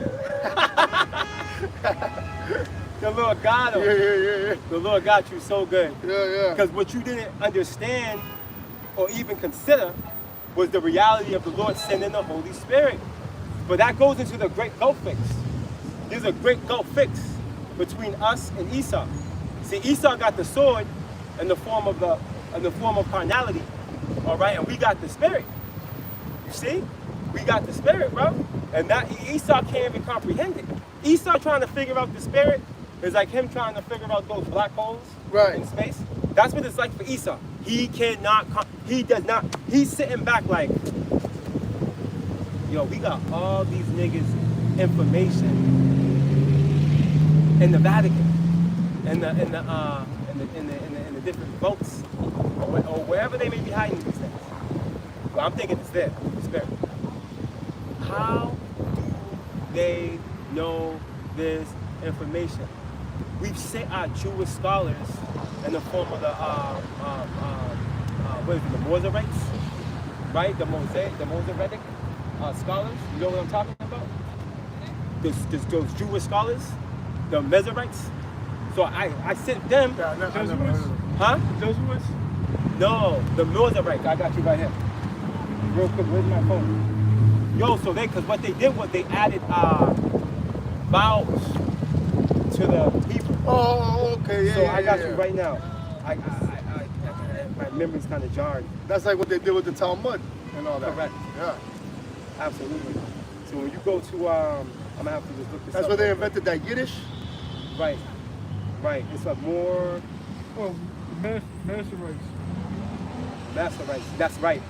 The Lord got him. Yeah. The Lord got you so good. Yeah. Because what you didn't understand or even consider was the reality of the Lord sending the Holy Spirit. But that goes into the great gulf fix. There's a great gulf fix between us and Esau. See, Esau got the sword in the form of carnality, all right, and we got the spirit. You see, we got the spirit, bro, and that Esau can't even comprehend it. Esau trying to figure out the spirit is like him trying to figure out those black holes in space. That's what it's like for Esau. He cannot. He does not. He's sitting back like, yo, we got all these niggas information in the Vatican, in the different boats, or wherever they may be hiding these things. Well, I'm thinking it's there, the spirit. How do they know this information? We've sent our Jewish scholars in the form of the Mozarates, right? The Mozaratic scholars. You know what I'm talking about? Those Jewish scholars, the Mezorites. So I sent them. Huh? Jesuits? No, the Mozarates. I got you right here. Real quick, where's my phone? Yo, so because what they did was they added vowels to the Hebrew. Oh, okay, yeah. So I got you right now. My memory's kind of jarred. That's like what they did with the Talmud and all that. Correct. Yeah. Absolutely. So when you go to, I'm gonna have to just look this up. That's where they invented that Yiddish. Right. It's a more. Oh, Masoretes. Masoretes. That's right.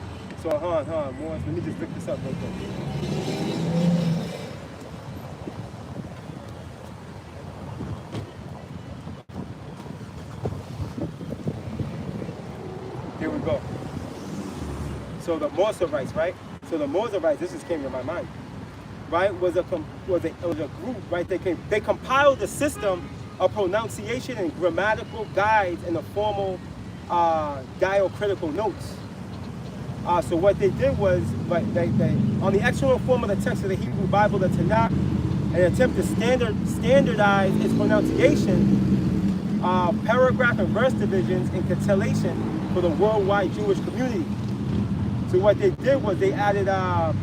So hold on, more. Let me just look this up real quick. Here we go. So the Moserites, right? So the Moserites, this just came to my mind, right? Was a group, right? They compiled a system of pronunciation and grammatical guides in the formal diacritical notes. So what they did was, like, they on the external form of the text of the Hebrew Bible, the Tanakh, an attempt to standardize its pronunciation, paragraph and verse divisions, and cantillation for the worldwide Jewish community. So what they did was they added, I'm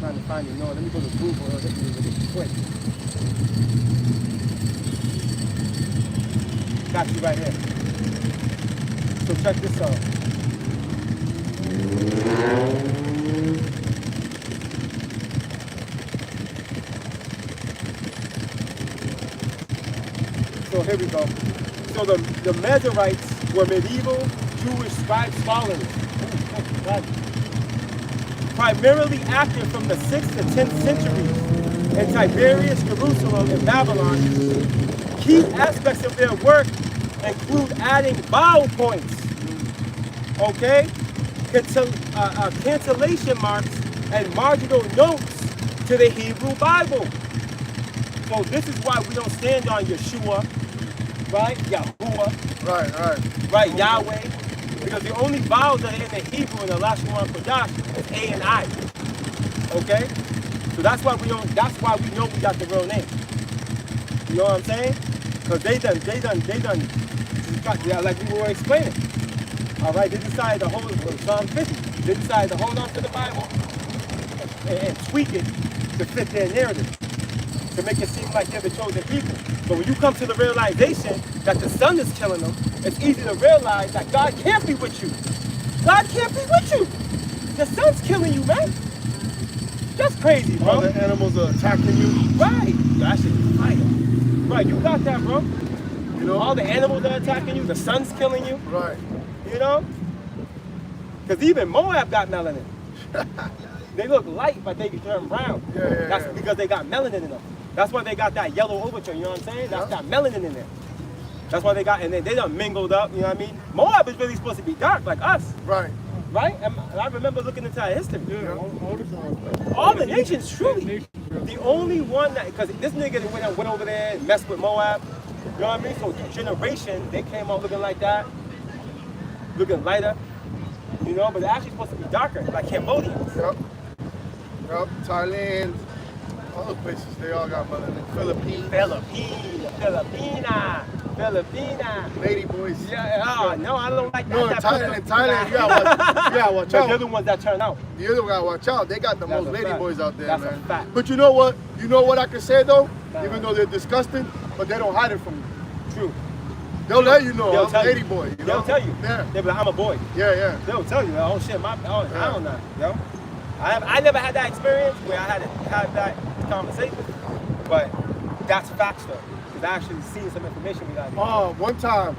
trying to find it, no, let me go to Google, let me do it quick. Got you right here. So check this out. So here we go. So the Mezerites were medieval Jewish scribe scholars, primarily active from the 6th to 10th centuries in Tiberias, Jerusalem, and Babylon. Key aspects of their work include adding vowel points, okay, cancellation marks, and marginal notes to the Hebrew Bible. So this is why we don't stand on Yeshua, right? Yahuwah, right? Yahweh, because the only vowels that are in the Hebrew in the Lashon Kodash is A and I. Okay, so that's why we don't. That's why we know we got the real name. You know what I'm saying? Because they done, like we were explaining. All right, they decided to hold Psalm 50. They decided to hold on to the Bible and tweak it to fit their narrative, to make it seem like they're the chosen people. But when you come to the realization that the sun is killing them, it's easy to realize that God can't be with you. God can't be with you. The sun's killing you, man. That's crazy, bro. All the animals are attacking you. Right. That shit is fire. Right, you got that, bro. You know? All the animals are attacking you, the sun's killing you. Right. You know? Because even Moab got melanin. They look light, but they can turn brown. That's because they got melanin in them. That's why they got that yellow overture, you know what I'm saying? That's got melanin in there. That's why they got, and they done mingled up, you know what I mean? Moab is really supposed to be dark, like us. Right. Right? And I remember looking into our history. Yeah, All the nations, truly. The only one that, because this nigga went over there and messed with Moab, you know what I mean? So generation, they came out looking like that, looking lighter, you know, but they're actually supposed to be darker, like Cambodians. Yep. Thailand, all those places, they all got melanin. Filipina. Lady boys. Yeah, no, I don't like that. No, in Thailand, you gotta watch out. They're the ones that turn out. You other gotta watch out. They got the That's most a lady fact. boys out there, That's man. a fact. But you know what? You know what I can say though? Nah. Even though they're disgusting, but they don't hide it from you. True. They'll let you know They'll I'm tell a lady you. boy. You know? They'll tell you. Yeah. They'll be like, I'm a boy. Yeah. They'll tell you, oh shit, I don't know, yo. I never had that experience where I had to have that conversation, but that's facts though. Because I actually seen some information we got. One time,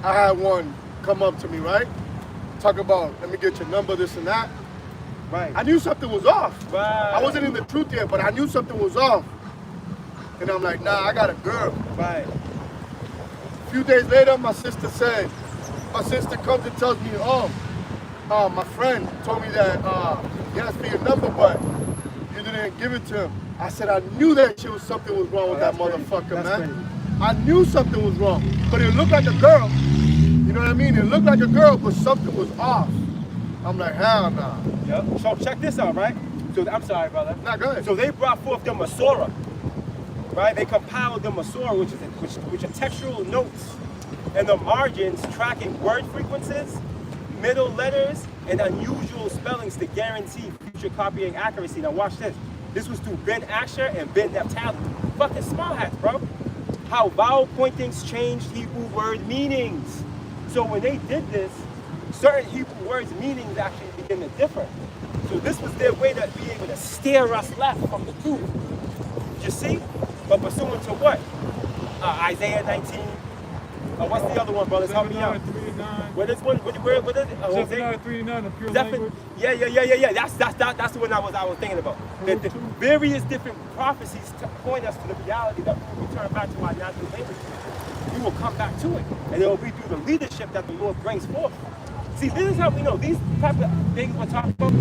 I had one come up to me, right? Talk about, let me get your number, this and that. Right. I knew something was off. Right. I wasn't in the truth yet, but I knew something was off. And I'm like, nah, I got a girl. Right. A few days later, my sister comes and tells me, my friend told me that he asked for your number, but you didn't give it to him. I said, I knew that something was wrong with that motherfucker, man. Crazy. I knew something was wrong, but it looked like a girl. You know what I mean? It looked like a girl, but something was off. I'm like, hell nah. Yep. So check this out, right? So I'm sorry, brother. Nah, go ahead. So they brought forth the Masorah, right? They compiled the Masorah, which are textual notes and the margins tracking word frequencies, middle letters, and unusual spellings to guarantee future copying accuracy. Now watch this. This was through Ben Asher and Ben Naphtali. Fucking small hats, bro. How vowel pointings changed Hebrew word meanings. So when they did this, certain Hebrew words' meanings actually began to differ. So this was their way to be able to steer us left from the truth. You see? But pursuant to what? Isaiah 19. What's the other one, brothers? Help me out. 3:9. What is it? Zephaniah 3:9, the pure language. Yeah. That's the one I was thinking about. The various different prophecies point us to the reality that we will return back to our natural language. We will come back to it, and it will be through the leadership that the Lord brings forth. See, this is how we know these type of things we're talking about.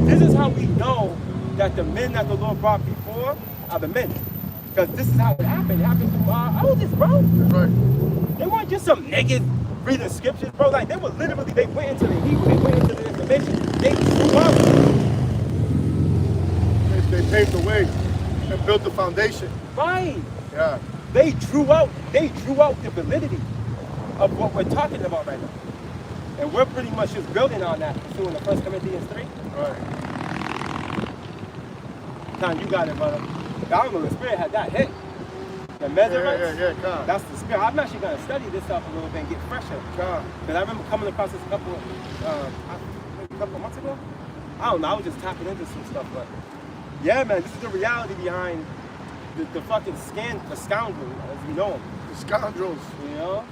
This is how we know that the men that the Lord brought before are the men. Because this is how it happened. It happened through Moses, bro. That's right. They weren't just some niggas reading scriptures, bro. Like, they were literally, they went into the Hebrew, they went into the information. They drew out. They paved the way and built the foundation. Right. Yeah. They drew out the validity of what we're talking about right now. And we're pretty much just building on that, pursuing the 1 Corinthians 3. Right. Con, you got it, brother. I don't know, the spirit had that hit. The measurements, Yeah, Con. that's the spirit. I'm actually going to study this up a little bit and get fresher. Con. Because I remember coming across this a couple months ago. I don't know, I was just tapping into some stuff, but yeah, man, this is the reality behind the fucking the scoundrel, as we know them. The scoundrels. You know?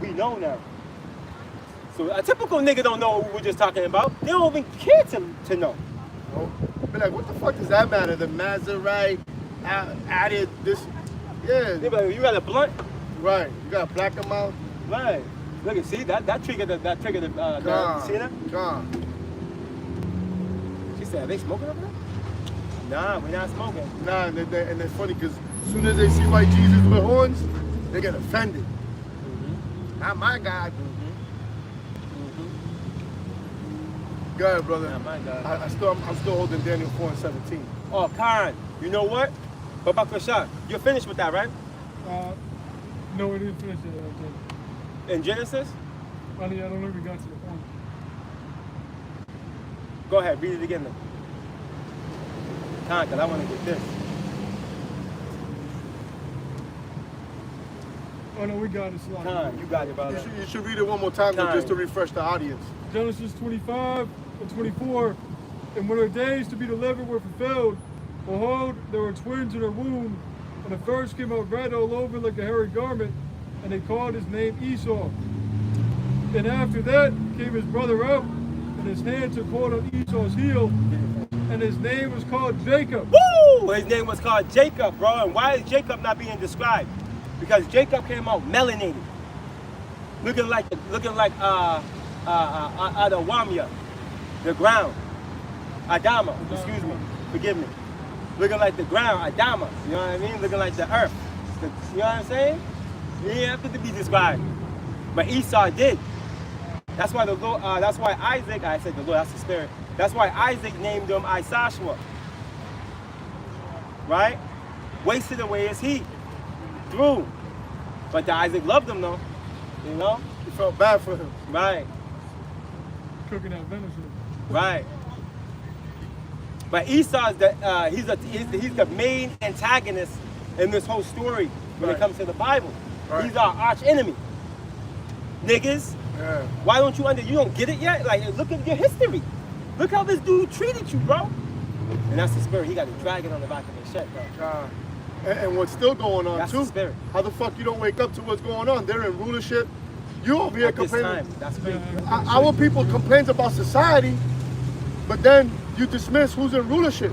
We know now. So a typical nigga don't know what we were just talking about. They don't even care to know. Oh. Be like, what the fuck does that matter? The Maserati added this. Yeah. They be like, you got a blunt? Right. You got a black amount. Right. Look and see that triggered the see that? Con. She said, are they smoking over there? Nah, we're not smoking. Nah, and it's funny because as soon as they see white Jesus with horns, they get offended. Not my God. Go ahead, brother. Not my God. I'm still holding Daniel 4:17. Oh, Karen, you know what? Baba Kasha, you're finished with that, right? No, we didn't finish it. In Genesis? Honey, I don't know if we got to the point. Go ahead, read it again then. Karen, because I want to get this. Oh no, we got it. Karen, you got it, brother. You should read it one more time though, just to refresh the audience. Genesis 25 and 24. And when her days to be delivered were fulfilled, behold, there were twins in her womb, and the first came out red all over like a hairy garment, and they called his name Esau. And after that came his brother out, and his hand took hold on Esau's heel, and his name was called Jacob. Woo! His name was called Jacob, bro. And why is Jacob not being described? Because Jacob came out melanated, looking like Adawamia, the ground. Adama, excuse me, forgive me. Looking like the ground, Adama, you know what I mean? Looking like the earth. You know what I'm saying? He didn't have to be described. But Esau did. That's why the Lord, that's why Isaac, I said the Lord, that's the spirit. That's why Isaac named him Isashua. Right? Wasted away his heat. Through. But Isaac loved him though. You know? He felt bad for him. Right. Cooking that venison. Right. But Esau's he's the main antagonist in this whole story when it comes to the Bible. Right. He's our arch enemy. Niggas. Yeah. Why don't you don't get it yet? Like, look at your history. Look how this dude treated you, bro. And that's the spirit. He got a dragon on the back of his shit, bro. And what's still going on That's too? the spirit. How the fuck you don't wake up to what's going on? They're in rulership. You over here At this complaining. time, that's crazy. Our people complains about society, but then you dismiss who's in rulership.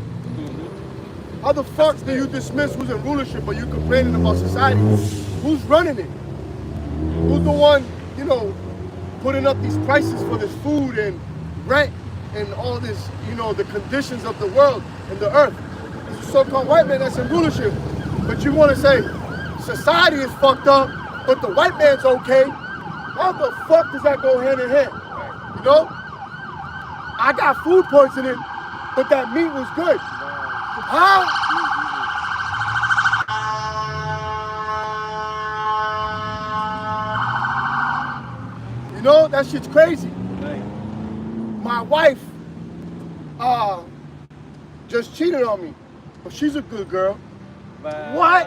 How the fuck do you dismiss who's in rulership, but you complaining about society? Who's running it? Who's the one, you know, putting up these prices for this food and rent and all this, you know, the conditions of the world and the earth? It's a so-called white man that's in rulership, but you want to say society is fucked up, but the white man's okay. How the fuck does that go hand in hand? You know? I got food poisoning, but that meat was good. How? You know, that shit's crazy. My wife just cheated on me, but she's a good girl. What?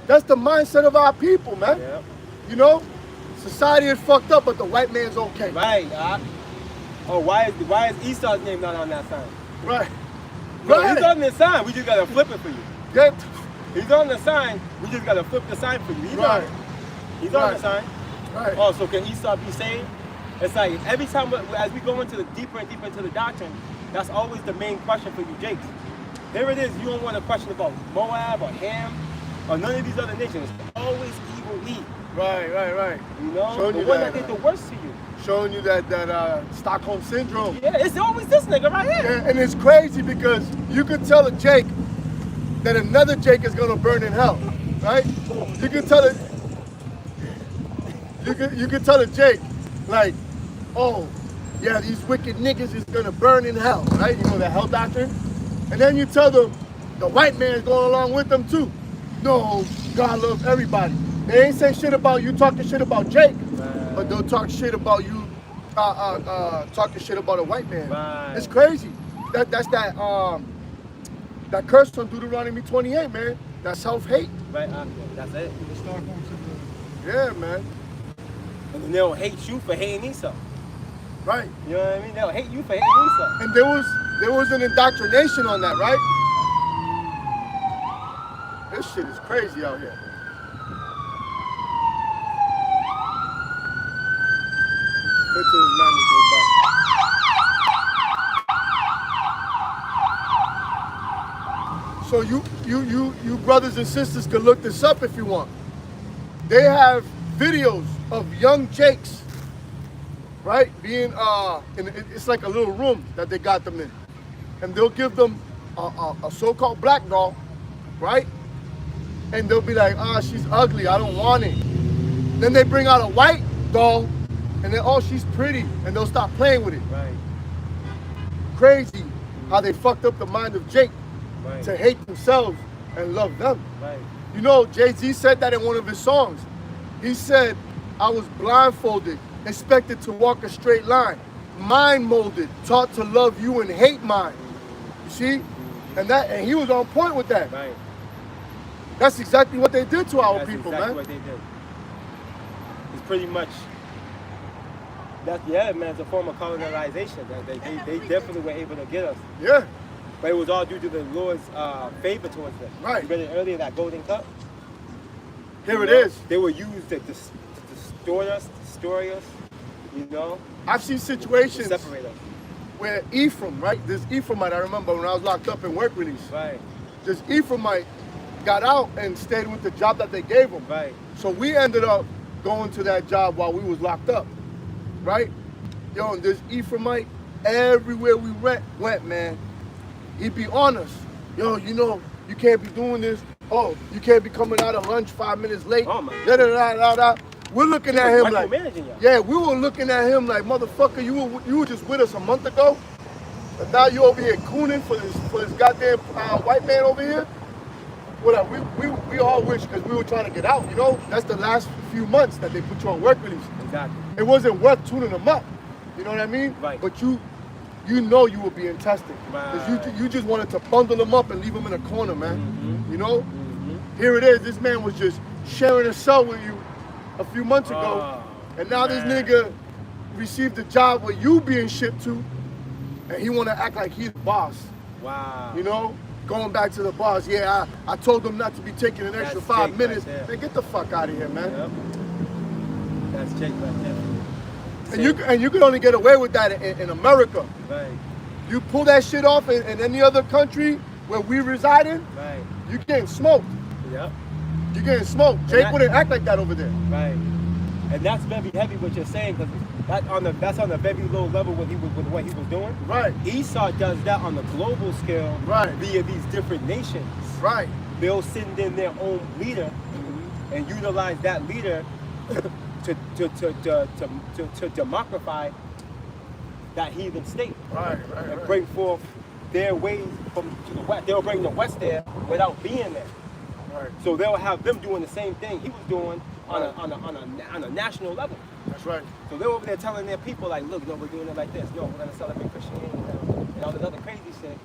That's the mindset of our people, man. Yep. You know? Society is fucked up, but the white man's okay. Right. Oh, why is Esau's name not on that sign? Right. No, Right. he's on the sign. We just gotta flip it for you. Get. He's on the sign. We just gotta flip the sign for you. He's on it. He's on the sign. Right. Oh, so can Esau be saved? It's like every time as we go into the deeper and deeper into the doctrine, that's always the main question for you, Jakes. Here it is. You don't want a question about Moab or Ham or none of these other nations. It's always evil we. Right. You know, Showing the you one that, that did the worst to you. showing you that Stockholm syndrome. Yeah, it's always this nigga right here. And it's crazy because you could tell a Jake that another Jake is gonna burn in hell, right? You can tell it. You can tell a Jake, like, oh, yeah, these wicked niggas is gonna burn in hell, right? You know, the hell doctrine. And then you tell them the white man's going along with them too. No, God loves everybody. They ain't say shit about you talking shit about Jake, but they'll talk shit about you talking shit about a white man. Right. It's crazy. That's that curse on Deuteronomy 28, man. That self-hate. Right, that's it. The Stockholm syndrome. Yeah, man. And then they'll hate you for hating Esau. Right. You know what I mean? They'll hate you for hating Esau. And there was an indoctrination on that, right? This shit is crazy out here. Wait till his madness goes by. So you brothers and sisters can look this up if you want. They have videos of young Jakes, right? Being it's like a little room that they got them in, and they'll give them a so-called black doll, right? And they'll be like, she's ugly, I don't want it. Then they bring out a white doll, and then, oh, she's pretty, and they'll stop playing with it. Right. Crazy how they fucked up the mind of Jake Right. to hate themselves and love them. Right. You know, Jay-Z said that in one of his songs. He said, I was blindfolded, expected to walk a straight line, mind molded, taught to love you and hate mine. You see? And he was on point with that. Right. That's exactly what they did to our That's people, exactly man. what they did. It's pretty much that. Yeah, man. It's a form of colonization. They definitely were able to get us. Yeah, But it was all due to the Lord's favor towards them. Right. You read it earlier, that golden cup. here it is. They were used to distort us, destroy us. You know, I've seen to situations separate us. where Ephraim, right? This Ephraimite, I remember when I was locked up in work release. Right. This Ephraimite got out and stayed with the job that they gave him. Right. So we ended up going to that job while we was locked up, right? Yo, and this Ephraimite, everywhere we went, man, he'd be on us. Yo, you know, you can't be doing this. Oh, you can't be coming out of lunch 5 minutes late. Oh, my Da, da, da, da, da. We're looking at him like, micromanaging y'all. yeah, we were looking at him like, motherfucker, you were just with us a month ago, but now you over here cooning for this goddamn white man over here. Whatever. We all wish because we were trying to get out. You know, that's the last few months that they put you on work release. Exactly. It wasn't worth tuning them up. You know what I mean? Right. But you know you were being tested. Because Right. you just wanted to bundle them up and leave them in a corner, man. Mm-hmm. You know? Mm-hmm. Here it is. This man was just sharing a cell with you a few months ago. Oh, and now man. this nigga received a job where you being shipped to. And he want to act like he's the boss. Wow. You know? Going back to the boss. Yeah, I told them not to be taking an extra That's 5 Jake minutes. right there. Man, get the fuck out of here, man. Yep. That's Jake right there. And you can only get away with that in America. Right. You pull that shit off in any other country where we reside in, Right. you getting smoked. Yep. You getting smoked. Jake wouldn't act like that over there. Right. And that's very heavy what you're saying, because that's on a very low level with what he was doing. Right. Esau does that on the global scale Right. via these different nations. Right. They'll send in their own leader and utilize that leader to democratize that heathen state Right. and bring forth their ways from to the west. They'll bring the west there without being there. Right. So they'll have them doing the same thing he was doing on a national level. That's right. So they're over there telling their people like, look, no, we're doing it like this. No, we're gonna celebrate Christianity now, and all this other crazy shit.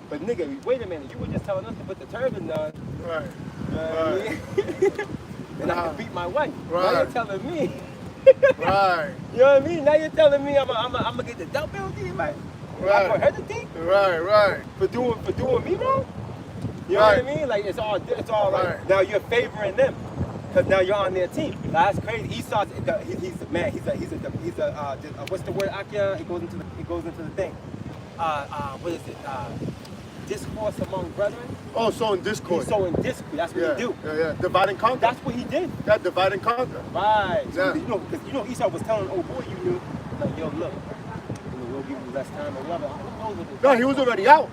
But nigga, wait a minute, you were just telling us to put the turban on. Right. You know what I mean? And I can beat my wife. Now Right. you're telling me. Right. You know what I mean? Now you're telling me I'm gonna get the death penalty, like Right. I put her to thief Right. for doing me wrong. You know Right. what I mean? Like it's all like Right. now you're favoring them because now you're on their team. That's crazy. Esau's he's a what's the word? Akia. It goes into the thing. What is it? Discourse among brethren. Oh, so in Discord. He's so in discord. That's what he do. Yeah. Divide and conquer. That's what he did. That divide and conquer. Right. So, Yeah. because Esau was telling old boy you knew like, yo, look, we'll give you less time or whatever. Who knows what this No, he was already out.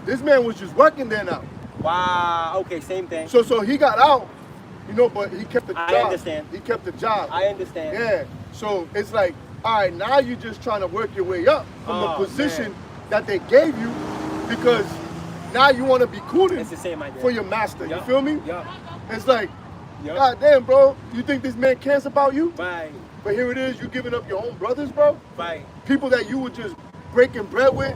This man was just working there now. Wow, okay, same thing. So he got out, you know, but he kept the job. I understand. He kept the job. I understand. Yeah. So it's like, all right, now you're just trying to work your way up from the position that they gave you, because now you want to be cooling It's the same idea. for your master. Yup. You feel me? Yup. It's like, Yup. God damn, bro, you think this man cares about you? Right, But here it is, you giving up your own brothers, bro. right. People that you were just breaking bread with,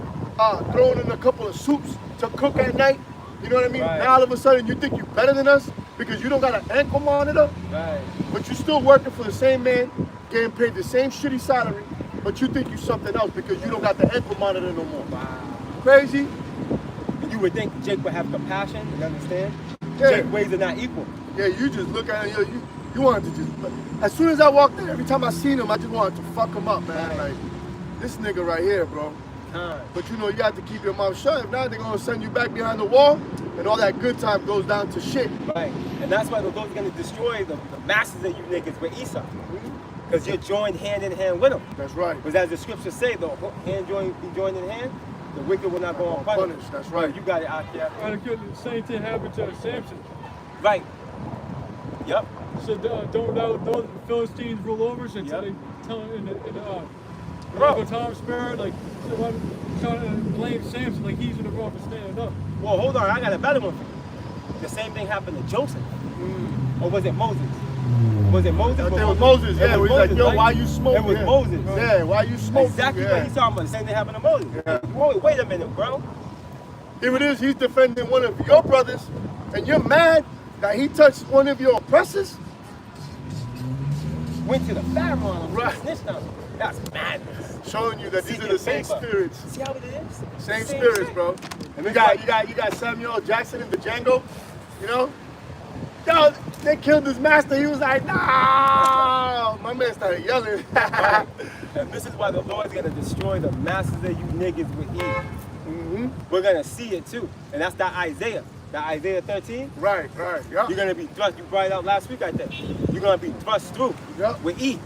throwing in a couple of soups to cook at night. You know what I mean? Right. Now all of a sudden you think you're better than us because you don't got an ankle monitor, Right. but you're still working for the same man, getting paid the same shitty salary, but you think you're something else because you don't got the ankle monitor no more. Wow. Crazy? You would think Jake would have compassion and understand. Yeah. Jake ways are not equal. Yeah, you just look at it, you wanted to just, as soon as I walked in, every time I seen him, I just wanted to fuck him up, man. Right. Like, this nigga right here, bro. Time. But you know, you have to keep your mouth shut. If not, they're gonna send you back behind the wall, and all that good time goes down to shit. Right. And that's why the Lord's going to destroy the masses of you niggas with Esau. Because you're joined hand in hand with him. That's right. Because as the scriptures say, the hand be joined in hand, the wicked will not go unpunished. Punished, that's right. You got it out there. And the same thing happened to Samson. Right. Yep. So don't let the Philistines rule over us until Yep. they tell in Bro. Tom Sparrow, like, trying to blame Samson like he's in the wrong for standing up. Well, hold on. I got a better one for you. The same thing happened to Joseph. Or was it Moses? Was it Moses? It was Moses, yeah. It was He's like, Moses, yo, right? why you smoking? It was Yeah. Moses. Yeah, why you smoking? Exactly yeah. what he's talking about. The same thing happened to Moses. Yeah. Wait a minute, bro. Here it is, he's defending one of your brothers, and you're mad that he touched one of your oppressors? Went to the Pharaoh and Right. snitched on him. That's madness. Showing you that these are Seeking the same favor. spirits. See how it is? Same Same spirits, shit. bro. And You it's got Samuel L. Jackson in the Django, you know? Yo, they killed his master. He was like, no. My man started yelling. Right. And this is why the Lord's gonna destroy the masses of you niggas with Eve. We're gonna see it too. And that's that Isaiah. That Isaiah 13. Right, yeah. You're gonna be thrust. You brought it out last week, I think. You're gonna be thrust through Yep. with E.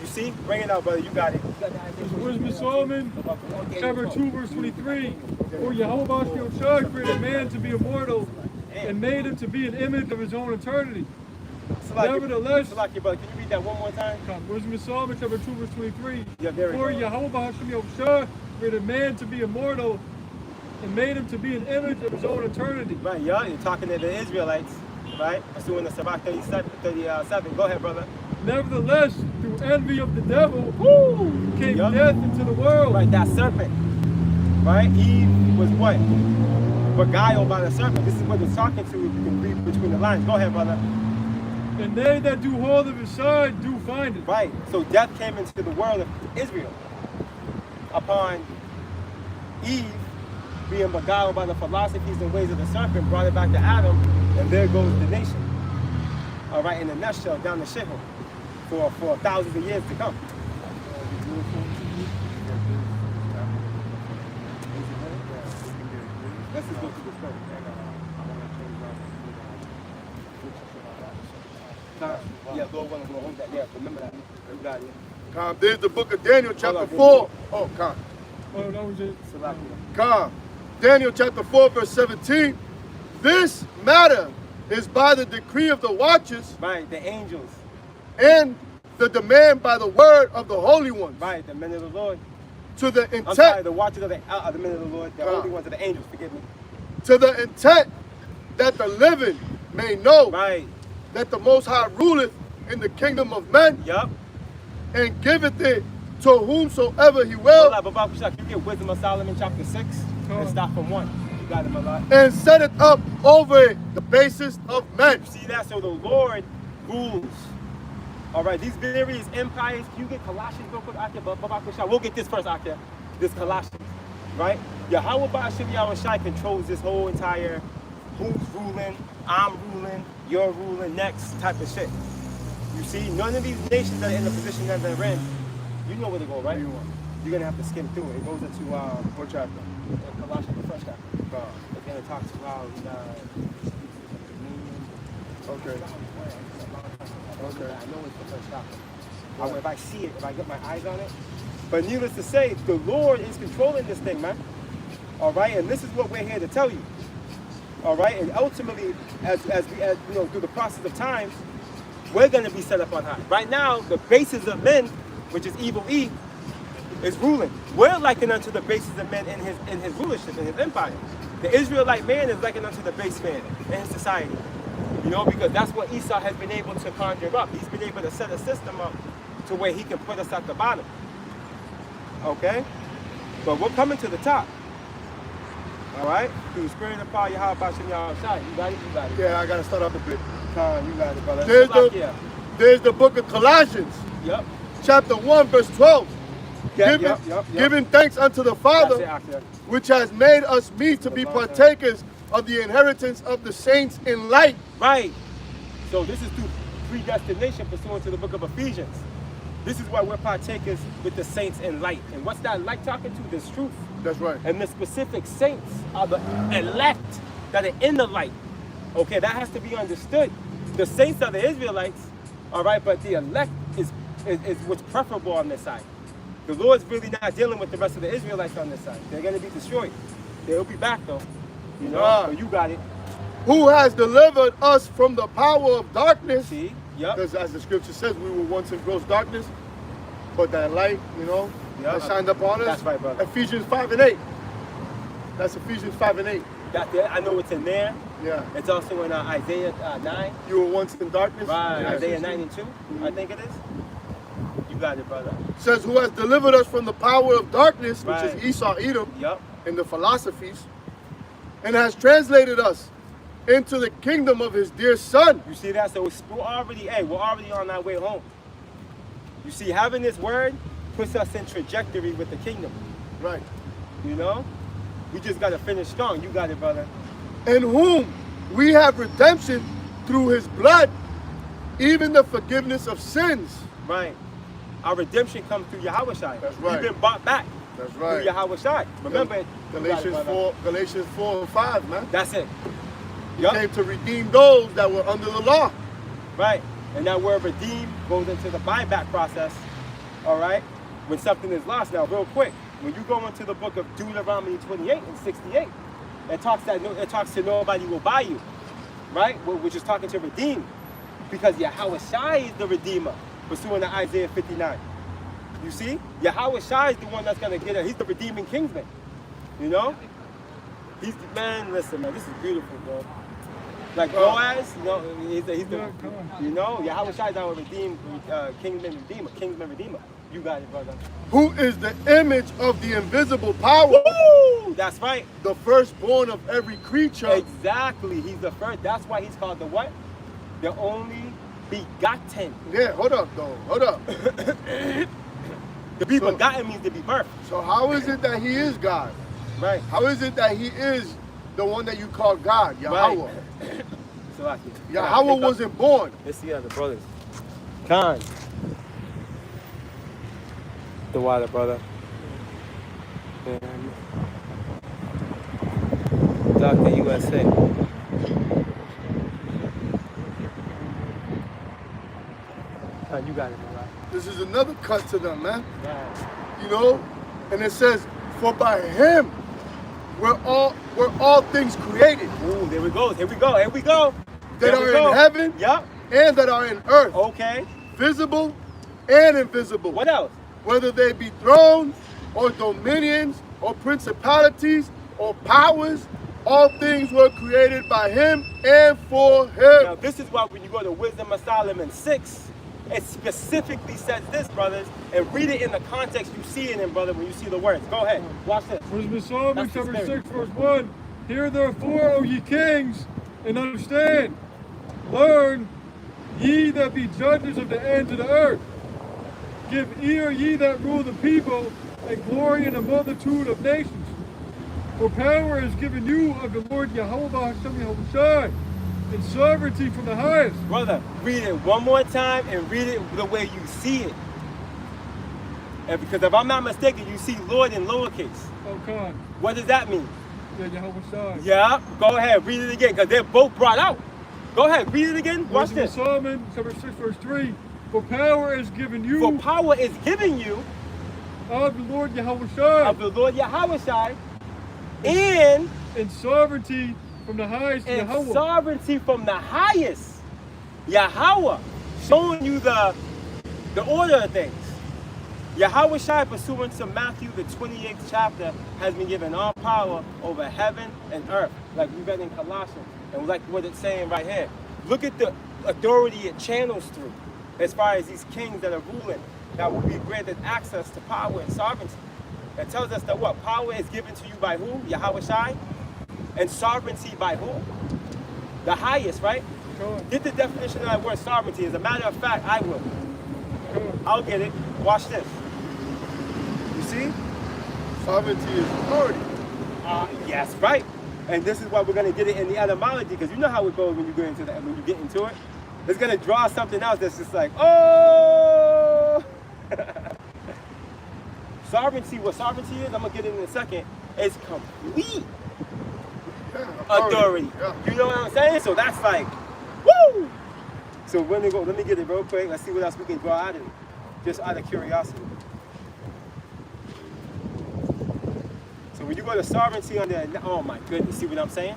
You see? Bring it out, brother. You got it. Wisdom of Solomon, chapter 2, verse 23. For Yahweh Shai created man to be immortal and made him to be an image of his own eternity. Nevertheless, Salaki, brother, can you read that one more time? Wisdom of Solomon, chapter 2, verse 23. Yeah, there we For go. Yahweh Shai created man to be immortal and made him to be an image of his own eternity. Right, yeah, you're talking to the Israelites, right? Pursuing the Sabbath 37. Go ahead, brother. Nevertheless, through envy of the devil, came Yup. death into the world. Right, that serpent. Right? Eve was what? Beguiled by the serpent. This is what it's talking to if you can read between the lines. Go ahead, brother. And they that do hold of his side do find it. Right. So death came into the world of Israel upon Eve being beguiled by the philosophies and ways of the serpent, brought it back to Adam, and there goes the nation. All right, in a nutshell, down the shithole for thousands of years to come. Let's just go through this first. Yeah, Lord willing, we'll hold that. Yeah, remember that. You got it. There's the book of Daniel, chapter on, 4. Oh, come. Oh, that was it. Salakia. Come. Daniel chapter 4, verse 17. This matter is by the decree of the watchers Right, the angels. and the demand by the word of the holy ones. Right, the men of the Lord. To the I'm sorry, intent, the watchers of the men of the Lord, the God. holy ones of the angels, forgive me. to the intent that the living may know Right, that the Most High ruleth in the kingdom of men yup. and giveth it to whomsoever he Hold will, up, Baba Kushak, you get Wisdom of Solomon chapter 6 and stop from 1. You got him a lot. and set it up over it, the basis of men. See that? So the Lord rules. All right, these various empires. Can you get Colossians real quick, Akia? Baba Kushak. We'll get this first, Akia. This Colossians, right? Yahweh Ba'ashim Yahushai controls this whole entire who's ruling, I'm ruling, you're ruling, next type of shit. You see, none of these nations that are in the position that they're in, you know where to go, right? You're gonna have to skim through it. It goes into What chapter? Colossians, the first chapter. It's gonna talk about Okay. Okay. I know it's the first chapter. If I see it, if I get my eyes on it, But needless to say, the Lord is controlling this thing, man. All right, and this is what we're here to tell you. All right, and ultimately, as you know, through the process of time, we're going to be set up on high. Right now, the bases of men, which is evil E, is ruling. We're likened unto the bases of men in his rulership, in his empire. The Israelite man is likened unto the base man in his society. You know, because that's what Esau has been able to conjure up. He's been able to set a system up to where he can put us at the bottom. Okay? But we're coming to the top. All right? Through the spirit of power, Yahweh Bashem Yahweh Shai. You got it? You got it. Yeah, I got to start off a bit. Khan, you got it, brother. There's the book of Colossians. Yep. Chapter 1, verse 12. Yep. Giving thanks unto the Father, which has made us meet to be partakers of the inheritance of the saints in light. Right. So this is through predestination pursuant to the book of Ephesians. This is why we're partakers with the saints in light. And what's that light talking to? This truth. That's right. And the specific saints are the elect that are in the light. Okay, that has to be understood. The saints are the Israelites, all right, but the elect is what's preferable on this side. The Lord's really not dealing with the rest of the Israelites on this side. They're going to be destroyed. They'll be back though. You know, so you got it. Who has delivered us from the power of darkness? See? Yep. Because as the scripture says, we were once in gross darkness, but that light, you know, that shined upon us. That's right, brother. Ephesians 5 and 8. That's Ephesians 5 and 8. Got that? I know it's in there. Yeah. It's also in Isaiah 9. You were once in darkness. Right. Yeah. Isaiah 9 and 2, I think it is. You got it, brother. It says, who has delivered us from the power of darkness, which Right. is Esau, Edom, Yep. and the philosophies, and has translated us into the kingdom of his dear son. You see that? So we're already on our way home. You see, having this word puts us in trajectory with the kingdom. Right. You know? We just got to finish strong. You got it, brother. In whom we have redemption through his blood, even the forgiveness of sins. Right. Our redemption comes through Yahweh Shai. That's right. We've been bought back. That's right. Through Yahweh Shai. Remember it. You got it, Galatians 4 and 5, man. That's it. He came to redeem those that were under the law. Right. And that word redeem goes into the buyback process. All right. When something is lost. Now, real quick, when you go into the book of Deuteronomy 28 and 68, it talks to nobody will buy you. Right? Which is talking to redeem. Because Yahweh Shai is the redeemer. Pursuant to Isaiah 59. You see? Yahweh Shai is the one that's going to get it. He's the redeeming kingsman. You know? He's the man. Listen, man, this is beautiful, bro. Like Boaz, you know, he's the you know, Yahweh Shai is our kingsman redeemer. You got it, brother. Who is the image of the invisible power? Woo! That's right. The firstborn of every creature. Exactly. He's the first. That's why he's called the what? The only begotten. Yeah, hold up, though. Hold up. To be begotten means to be birthed. So how is it that he is God? Right. How is it that he is the one that you call God, Yahweh? Right. Yahweh wasn't born. Let's see other brothers. Khan. The water, brother. Dr. USA. You got it, man. This is another cut to them, man. Yeah. You know? And it says, for by him we're all things created. Ooh, there we go. Here we go. Here we go. That are in heaven, yep, and that are in earth. Okay. Visible and invisible. What else? Whether they be thrones or dominions or principalities or powers, all things were created by him and for him. Now this is why when you go to Wisdom of Solomon 6, it specifically says this, brothers, and read it in the context you see it in, brother, when you see the words. Go ahead. Watch this. Wisdom of Solomon, That's the chapter spirit. 6, verse 1. Hear therefore, O ye kings, and understand. Learn, ye that be judges of the ends of the earth. Give ear, ye that rule the people, and glory in a multitude of nations. For power is given you of the Lord Yahweh Shai, and sovereignty from the highest. Brother, read it one more time and read it the way you see it. And because if I'm not mistaken, you see Lord in lowercase. Oh, God. What does that mean? Yeah, Yahweh Shai. Yeah, go ahead, read it again, because they're both brought out. Go ahead, read it again. Watch Wisdom this. of Solomon, chapter 6, verse 3. For power is given you. For power is given you of the Lord Yahushua, of the Lord Yahushua, and sovereignty from the highest Yahweh. sovereignty from the highest Yahweh, showing you the order of things. Yahushua, pursuant to Matthew, the 28th chapter, has been given all power over heaven and earth, like we read in Colossians, and like what it's saying right here. Look at the authority it channels through, as far as these kings that are ruling, that will be granted access to power and sovereignty. It tells us that what? Power is given to you by who? Yahushua. And sovereignty by who? The highest, right? Sure. Get the definition of that word sovereignty. As a matter of fact, I will. Sure. I'll get it. Watch this. You see? Sovereignty is authority. Yes, right. And this is why we're gonna get it in the etymology, because you know how it goes when you get into that. When you get into it, it's gonna draw something else that's just like, oh. Sovereignty. What sovereignty is, I'm gonna get it in a second. It's complete authority. Yeah. You know what I'm saying? So that's like, woo. So when we go, let me get it real quick. Let's see what else we can draw out of it, just out of curiosity. So when you go to sovereignty under, oh my goodness, see what I'm saying?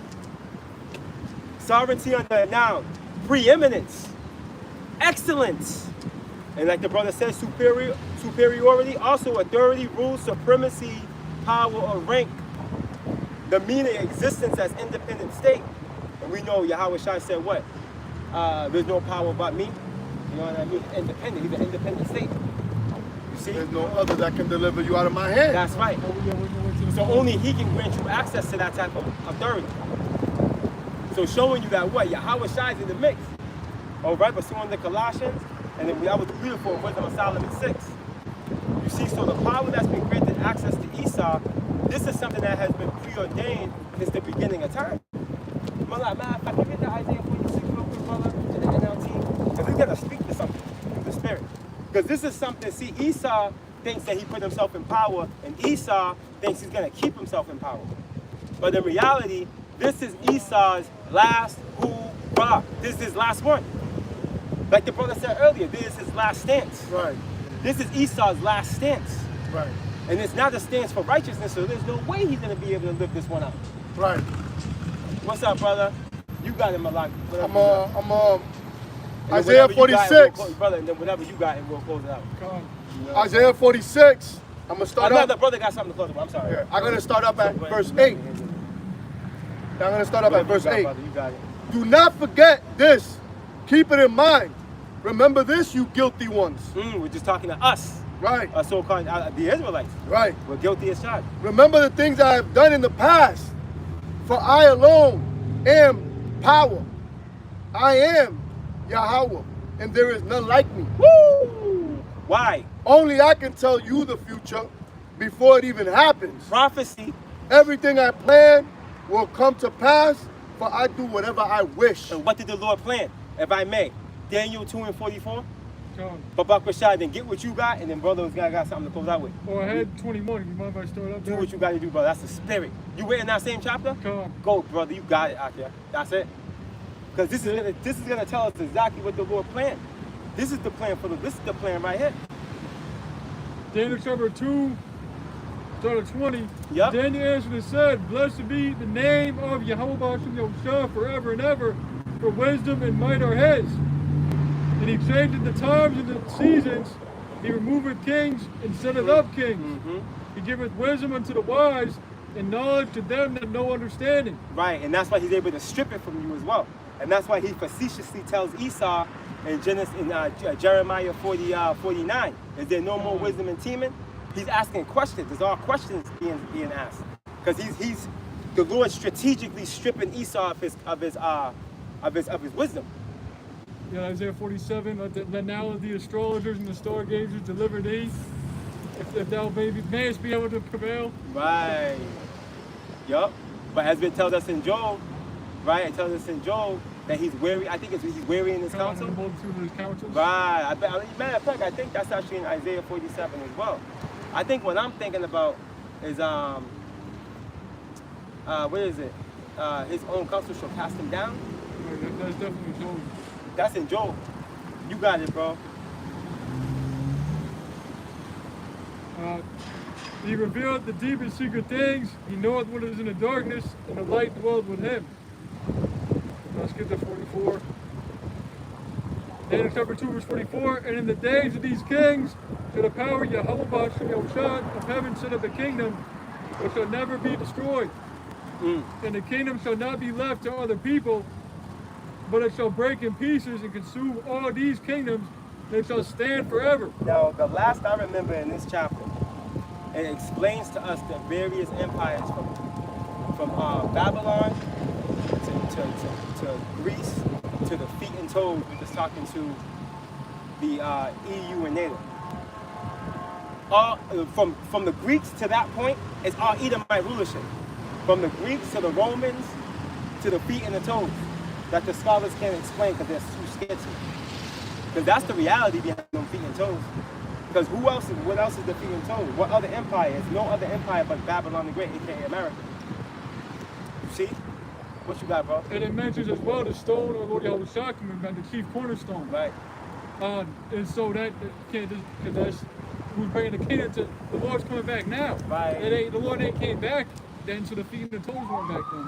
Sovereignty under a noun, preeminence, excellence, and like the brother says, superiority, also authority, rule, supremacy, power, or rank. The meaning of existence as independent state. And we know Yahushua said what? There's no power but me. You know what I mean? Independent. He's an independent state. You see? There's no other that can deliver you out of my hand. That's right. So only he can grant you access to that type of authority. So showing you that what? Yahushua is in the mix. All right, but soon the Colossians, and then that was beautiful in Wisdom of Solomon 6. You see, so the power that's been granted access to Esau, this is something that has been preordained since the beginning of time. Matter of fact, can you get the Isaiah 46 real quick, brother, in the NLT? Because he's going to speak to something through the Spirit. Because this is something, see, Esau thinks that he put himself in power, and Esau thinks he's going to keep himself in power. But in reality, this is Esau's last hurrah. This is his last one. Like the brother said earlier, this is his last stance. Right. This is Esau's last stance. Right. And it's not a stance for righteousness, so there's no way he's going to be able to live this one out. Right. What's up, brother? You got it, Malak. I'm Isaiah 46. Brother, and then whatever you got, and we'll close it out. Isaiah 46. I'm gonna start The up. brother got something to close it with. I'm sorry. Yeah, I'm gonna start up at verse 8. I'm gonna start up at verse 8. Brother, you got it. Do not forget this. Keep it in mind. Remember this, you guilty ones. We're just talking to us, Right. so-called the Israelites. Right. We're guilty as charged. Remember the things I have done in the past. For I alone am power. I am Yahweh, and there is none like me. Woo! Why? Only I can tell you the future before it even happens. Prophecy. Everything I plan will come to pass, for I do whatever I wish. And what did the Lord plan? If I may, Daniel 2:44. Come. Babak Rashad, then get what you got, and then brother's got something to close out with. Oh, I had 21. You mind if I start up Do there? what you got to do, brother. That's the spirit. You went in that same chapter? Come. Go, brother. You got it out there. That's it. Because this is gonna tell us exactly what the Lord planned. This is the plan this is the plan right here. Daniel chapter 2, start at 20. Yep. Daniel answered and said, Blessed be the name of Yahweh Bashim Yahushua forever and ever, for wisdom and might are his. And he changeth the times and the seasons. He removeth kings and setteth up kings. Mm-hmm. He giveth wisdom unto the wise and knowledge to them that know understanding. Right, and that's why he's able to strip it from you as well. And that's why he facetiously tells Esau in Jeremiah 49, is there no more wisdom in Teman? He's asking questions. There's all questions being asked. Because he's the Lord strategically stripping Esau of his wisdom. Yeah, Isaiah 47, that now the astrologers and the stargazers deliver thee, if thou mayest be able to prevail. Right. Yup. But as it tells us in Job, right? It tells us in Job that he's weary. I think he's weary in his counsel. Right. Matter of fact, I think that's actually in Isaiah 47 as well. I think what I'm thinking about is what is it? His own counsel shall cast him down. Right, that's definitely Job. That's in Job. You got it, bro. He revealed the deep and secret things. He knoweth what is in the darkness, and the light dwelleth with him. Let's get to 44. Daniel chapter 2, verse 44. And in the days of these kings shall the power of Yahweh of heaven set up a kingdom which shall never be destroyed. And the kingdom shall not be left to other people, but it shall break in pieces and consume all these kingdoms, and it shall stand forever. Now, the last I remember in this chapter, it explains to us the various empires from Babylon to Greece to the feet and toes, which is talking to the EU and NATO. From the Greeks to that point, it's all Edomite rulership. From the Greeks to the Romans to the feet and the toes, that the scholars can't explain because they're too scared to. Because that's the reality behind them feet and toes. Because what else is the feet and toes? What other empire? There's no other empire but Babylon the Great, aka America. You see? What you got, bro? And it mentions as well the stone of Lord Yahweh about the chief cornerstone. Right. And so that can't just, because that's who's bringing the kingdom to, the Lord's coming back now. Right. The Lord ain't came back then, so the feet and the toes weren't back then.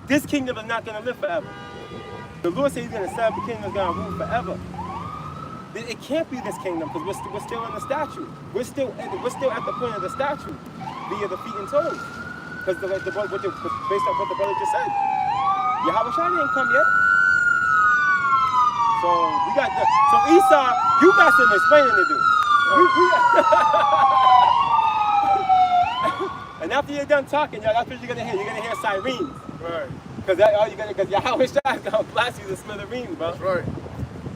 This kingdom is not going to live forever. The Lord said he's going to set up a kingdom that's going to rule forever. It can't be this kingdom because we're still in the statue. We're still at the point of the statue via the feet and toes. Because based on what the brother just said, Yahweh Shai didn't come yet. So Esau, you got some explaining to do. And after you're done talking, y'all, that's what you're gonna hear. You're gonna hear sirens. Right. Because Yahweh Shai is gonna blast you to smithereens, bro. That's right.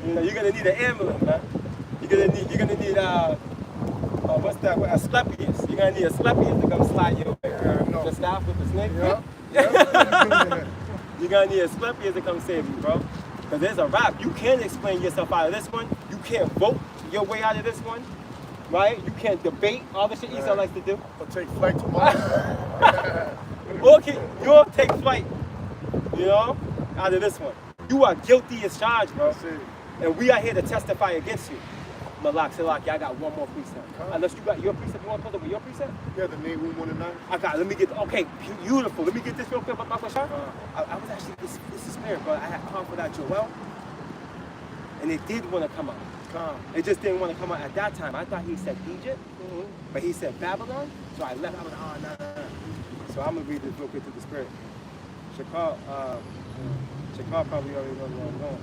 You know, you're gonna need an ambulance, man. You're gonna need what's that? Asclepius. You're gonna need Asclepius to come slide you away. No. The staff with the snake. Yeah. You're gonna need Asclepius to come save you, bro. Because there's a wrap. You can't explain yourself out of this one. You can't vote your way out of this one. Right? You can't debate all the shit Esau likes to do. Or take flight tomorrow. Okay, you'll take flight, you know, out of this one. You are guilty as charged, bro. That's it. And we are here to testify against you. Malak, Salaki, I got one more precept. Unless you got your precept, you want to talk about your precept? Yeah, the name 119. Let me get, okay, beautiful. Let me get this real quick about Malak Shah. I was actually, this is spirit, but I had confidence out Joel. And it did want to come out. It just didn't want to come out at that time. I thought he said Egypt, but he said Babylon. So I left. I was like, no. So I'm going to read this real quick to the spirit. Shakar probably already knows where I'm going.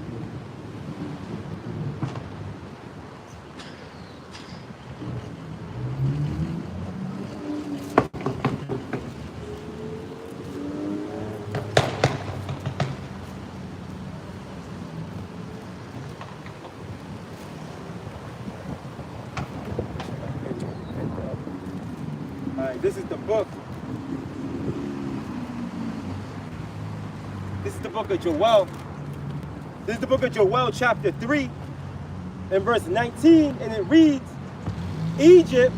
This is the book. This is the book of Joel. This is the book of Joel, chapter 3, and verse 19, and it reads, Egypt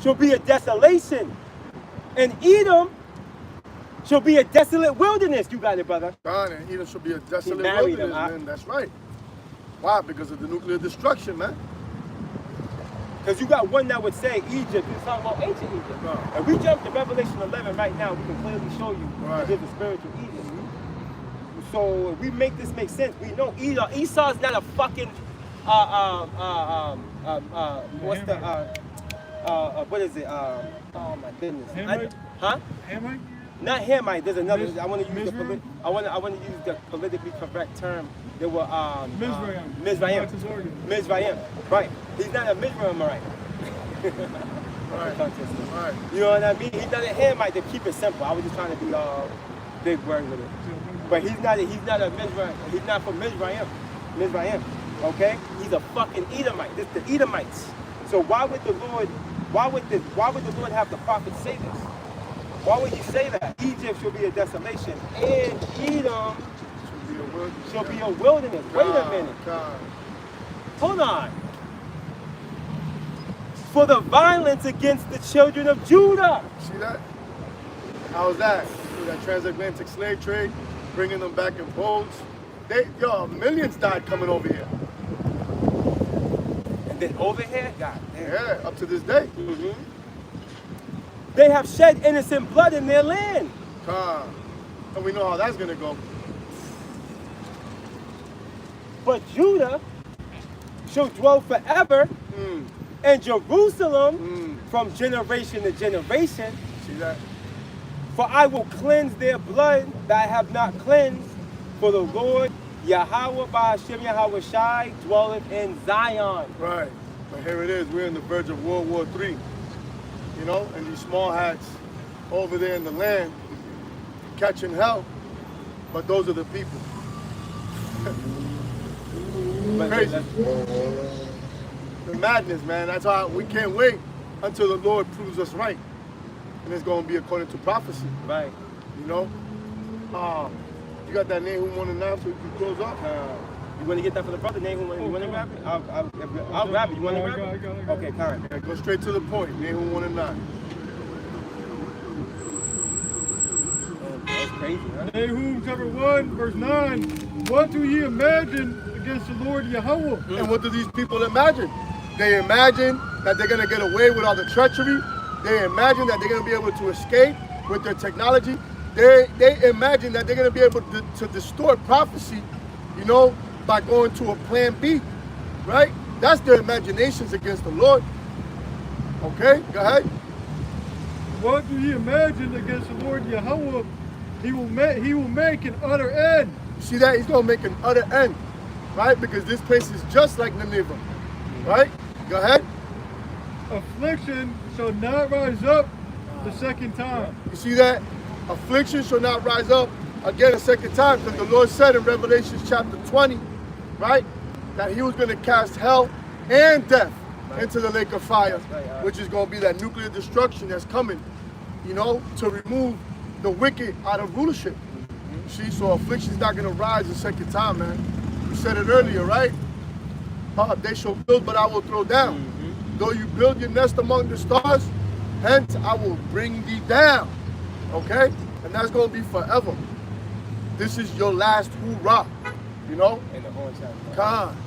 shall be a desolation, and Edom shall be a desolate wilderness. You got it, brother. God, and Edom shall be a desolate married wilderness, him, man. That's right. Why? Because of the nuclear destruction, man. Because you got one that would say Egypt, it's talking about ancient Egypt. Right. And we jump to Revelation 11 right now, we can clearly show you Right. there's a spiritual Egypt. So if we make this make sense, we know Esau's not a fucking, what's the, what is it? Oh my goodness. Hamite? Huh? Hamite? Not Hamite, there's another, I want to use Mizraim? I want to use the politically correct term. There were Mizraim. Mizraim. Right. He's not a Mizraimite. Right. You know what I mean? He's not a Hamite, to keep it simple. I was just trying to be big word with it. But he's not a Mizraim. He's not from Mizraim. Okay? He's a fucking Edomite. This the Edomites. So why would the Lord have the prophet say this? Why would he say that? Egypt shall be a desolation, and Edom shall be a wilderness. Wait a minute. Hold on. For the violence against the children of Judah. See that? How's that? That transatlantic slave trade, bringing them back in boats. Millions died coming over here. And then over here, God damn. Yeah, up to this day. They have shed innocent blood in their land. And we know how that's gonna go. But Judah shall dwell forever in Jerusalem from generation to generation. See that? For I will cleanse their blood that I have not cleansed. For the Lord Yahweh Ba'ashem Yahweh Shai dwelleth in Zion. Right. But here it is. We're in the verge of World War III. You know, and these small hats over there in the land catching hell. But those are the people. Crazy. The madness, man. That's how we can't wait until the Lord proves us right. And it's going to be according to prophecy. Right. You know? You got that name who won the knife so you can close up? You want to get that for the brother? Name who you want to grab it? I'll grab it. You want to grab it? I got it. Okay, Karen. Yeah, go straight to the point. Name who won the knife. That's crazy, huh? Nahum chapter 1, verse 9. What do ye imagine against the Lord Yahweh? And what do these people imagine? They imagine that they're going to get away with all the treachery. They imagine that they're going to be able to escape with their technology. They imagine that they're going to be able to distort prophecy, you know, by going to a plan B, right? That's their imaginations against the Lord. Okay, go ahead. What do ye imagine against the Lord Yahweh? He will make an utter end. You see that? He's going to make an utter end, right? Because this place is just like Nineveh, right? Go ahead. Affliction shall not rise up the second time. You see that? Affliction shall not rise up again a second time, because the Lord said in Revelation chapter 20, right, that he was going to cast hell and death into the lake of fire, which is going to be that nuclear destruction that's coming, you know, to remove the wicked out of rulership. You see, so affliction's not going to rise a second time, man. You said it earlier, right? They shall build, but I will throw down. Though you build your nest among the stars, hence I will bring thee down. Okay? And that's going to be forever. This is your last hurrah, you know? In the orange hat. Khan.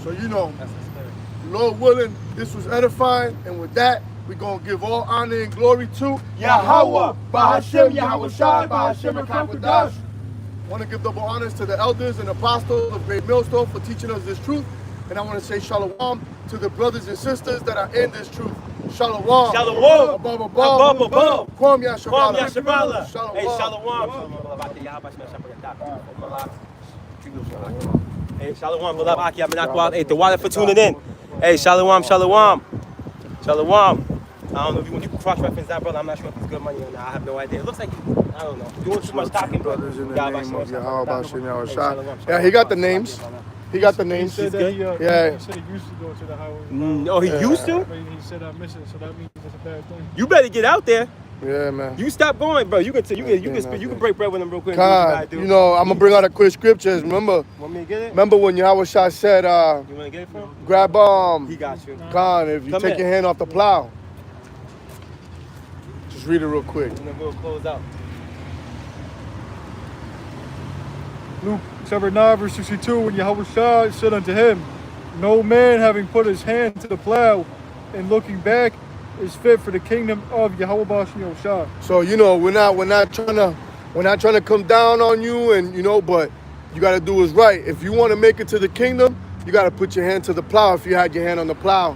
So, you know, That's the spirit. Lord willing, this was edifying. And with that, we're going to give all honor and glory to Yahweh, Ba'ashem, Yahweh Shai, Ba'ashem, HaKadosh. I want to give double honors to the elders and apostles of Great Millstone for teaching us this truth. And I want to say shalom to the brothers and sisters that are in this truth. Shalom. Shalom. Above, Above. Kwam Yashabala. Kwam Yashabala. Shalom. Hey, shalom. Hey, shalom. Beloved Aki Amenakwal. Hey, the water for tuning in. Hey, shalom. Shalom. Shalom. I don't know if you can cross-reference that, brother. I'm not sure if it's good money or not. I have no idea. It looks like, I don't know, doing too much talking, but Brothers in the name of Yahweh Ba'ashem Yahweh Shai. Yeah, he got the names. He got the names. He said that Yeah. he said he used to go to the highway. Oh, he used to? But he said I'm missing, so that means it's a bad thing. You better get out there. Yeah, man. You stop going, bro. You can break bread with him real quick. God, you know, I'm gonna bring out a quick scriptures. Remember Want me to get it? when Yahweh Shai said, You want to get it from him? grab He got you. Khan, if you Come take here. your hand off the plow. Just read it real quick. And then we'll close out. Luke chapter 9, verse 62, when Yahweh Shai said unto him, no man having put his hand to the plow and looking back is fit for the kingdom of Yahweh Ba'ashem Shai. So you know, we're not trying to come down on you, and you know, but you got to do what's right. If you want to make it to the kingdom, you got to put your hand to the plow. If you had your hand on the plow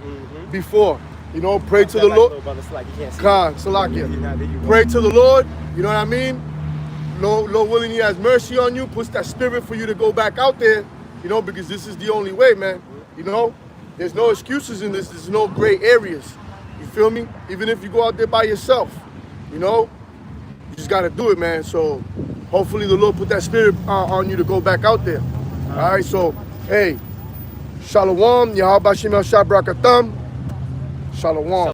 before, you know, pray to the Lord. Khan, Salakia. Pray to the Lord. You know what I mean? Lord willing, he has mercy on you, puts that spirit for you to go back out there, you know, because this is the only way, man. You know, there's no excuses in this. There's no gray areas. You feel me? Even if you go out there by yourself, you know, you just got to do it, man. So hopefully the Lord put that spirit on you to go back out there. All right, so, hey, shalom, Yahweh Ba'ashem Yahweh Shai Brakatam, shalom.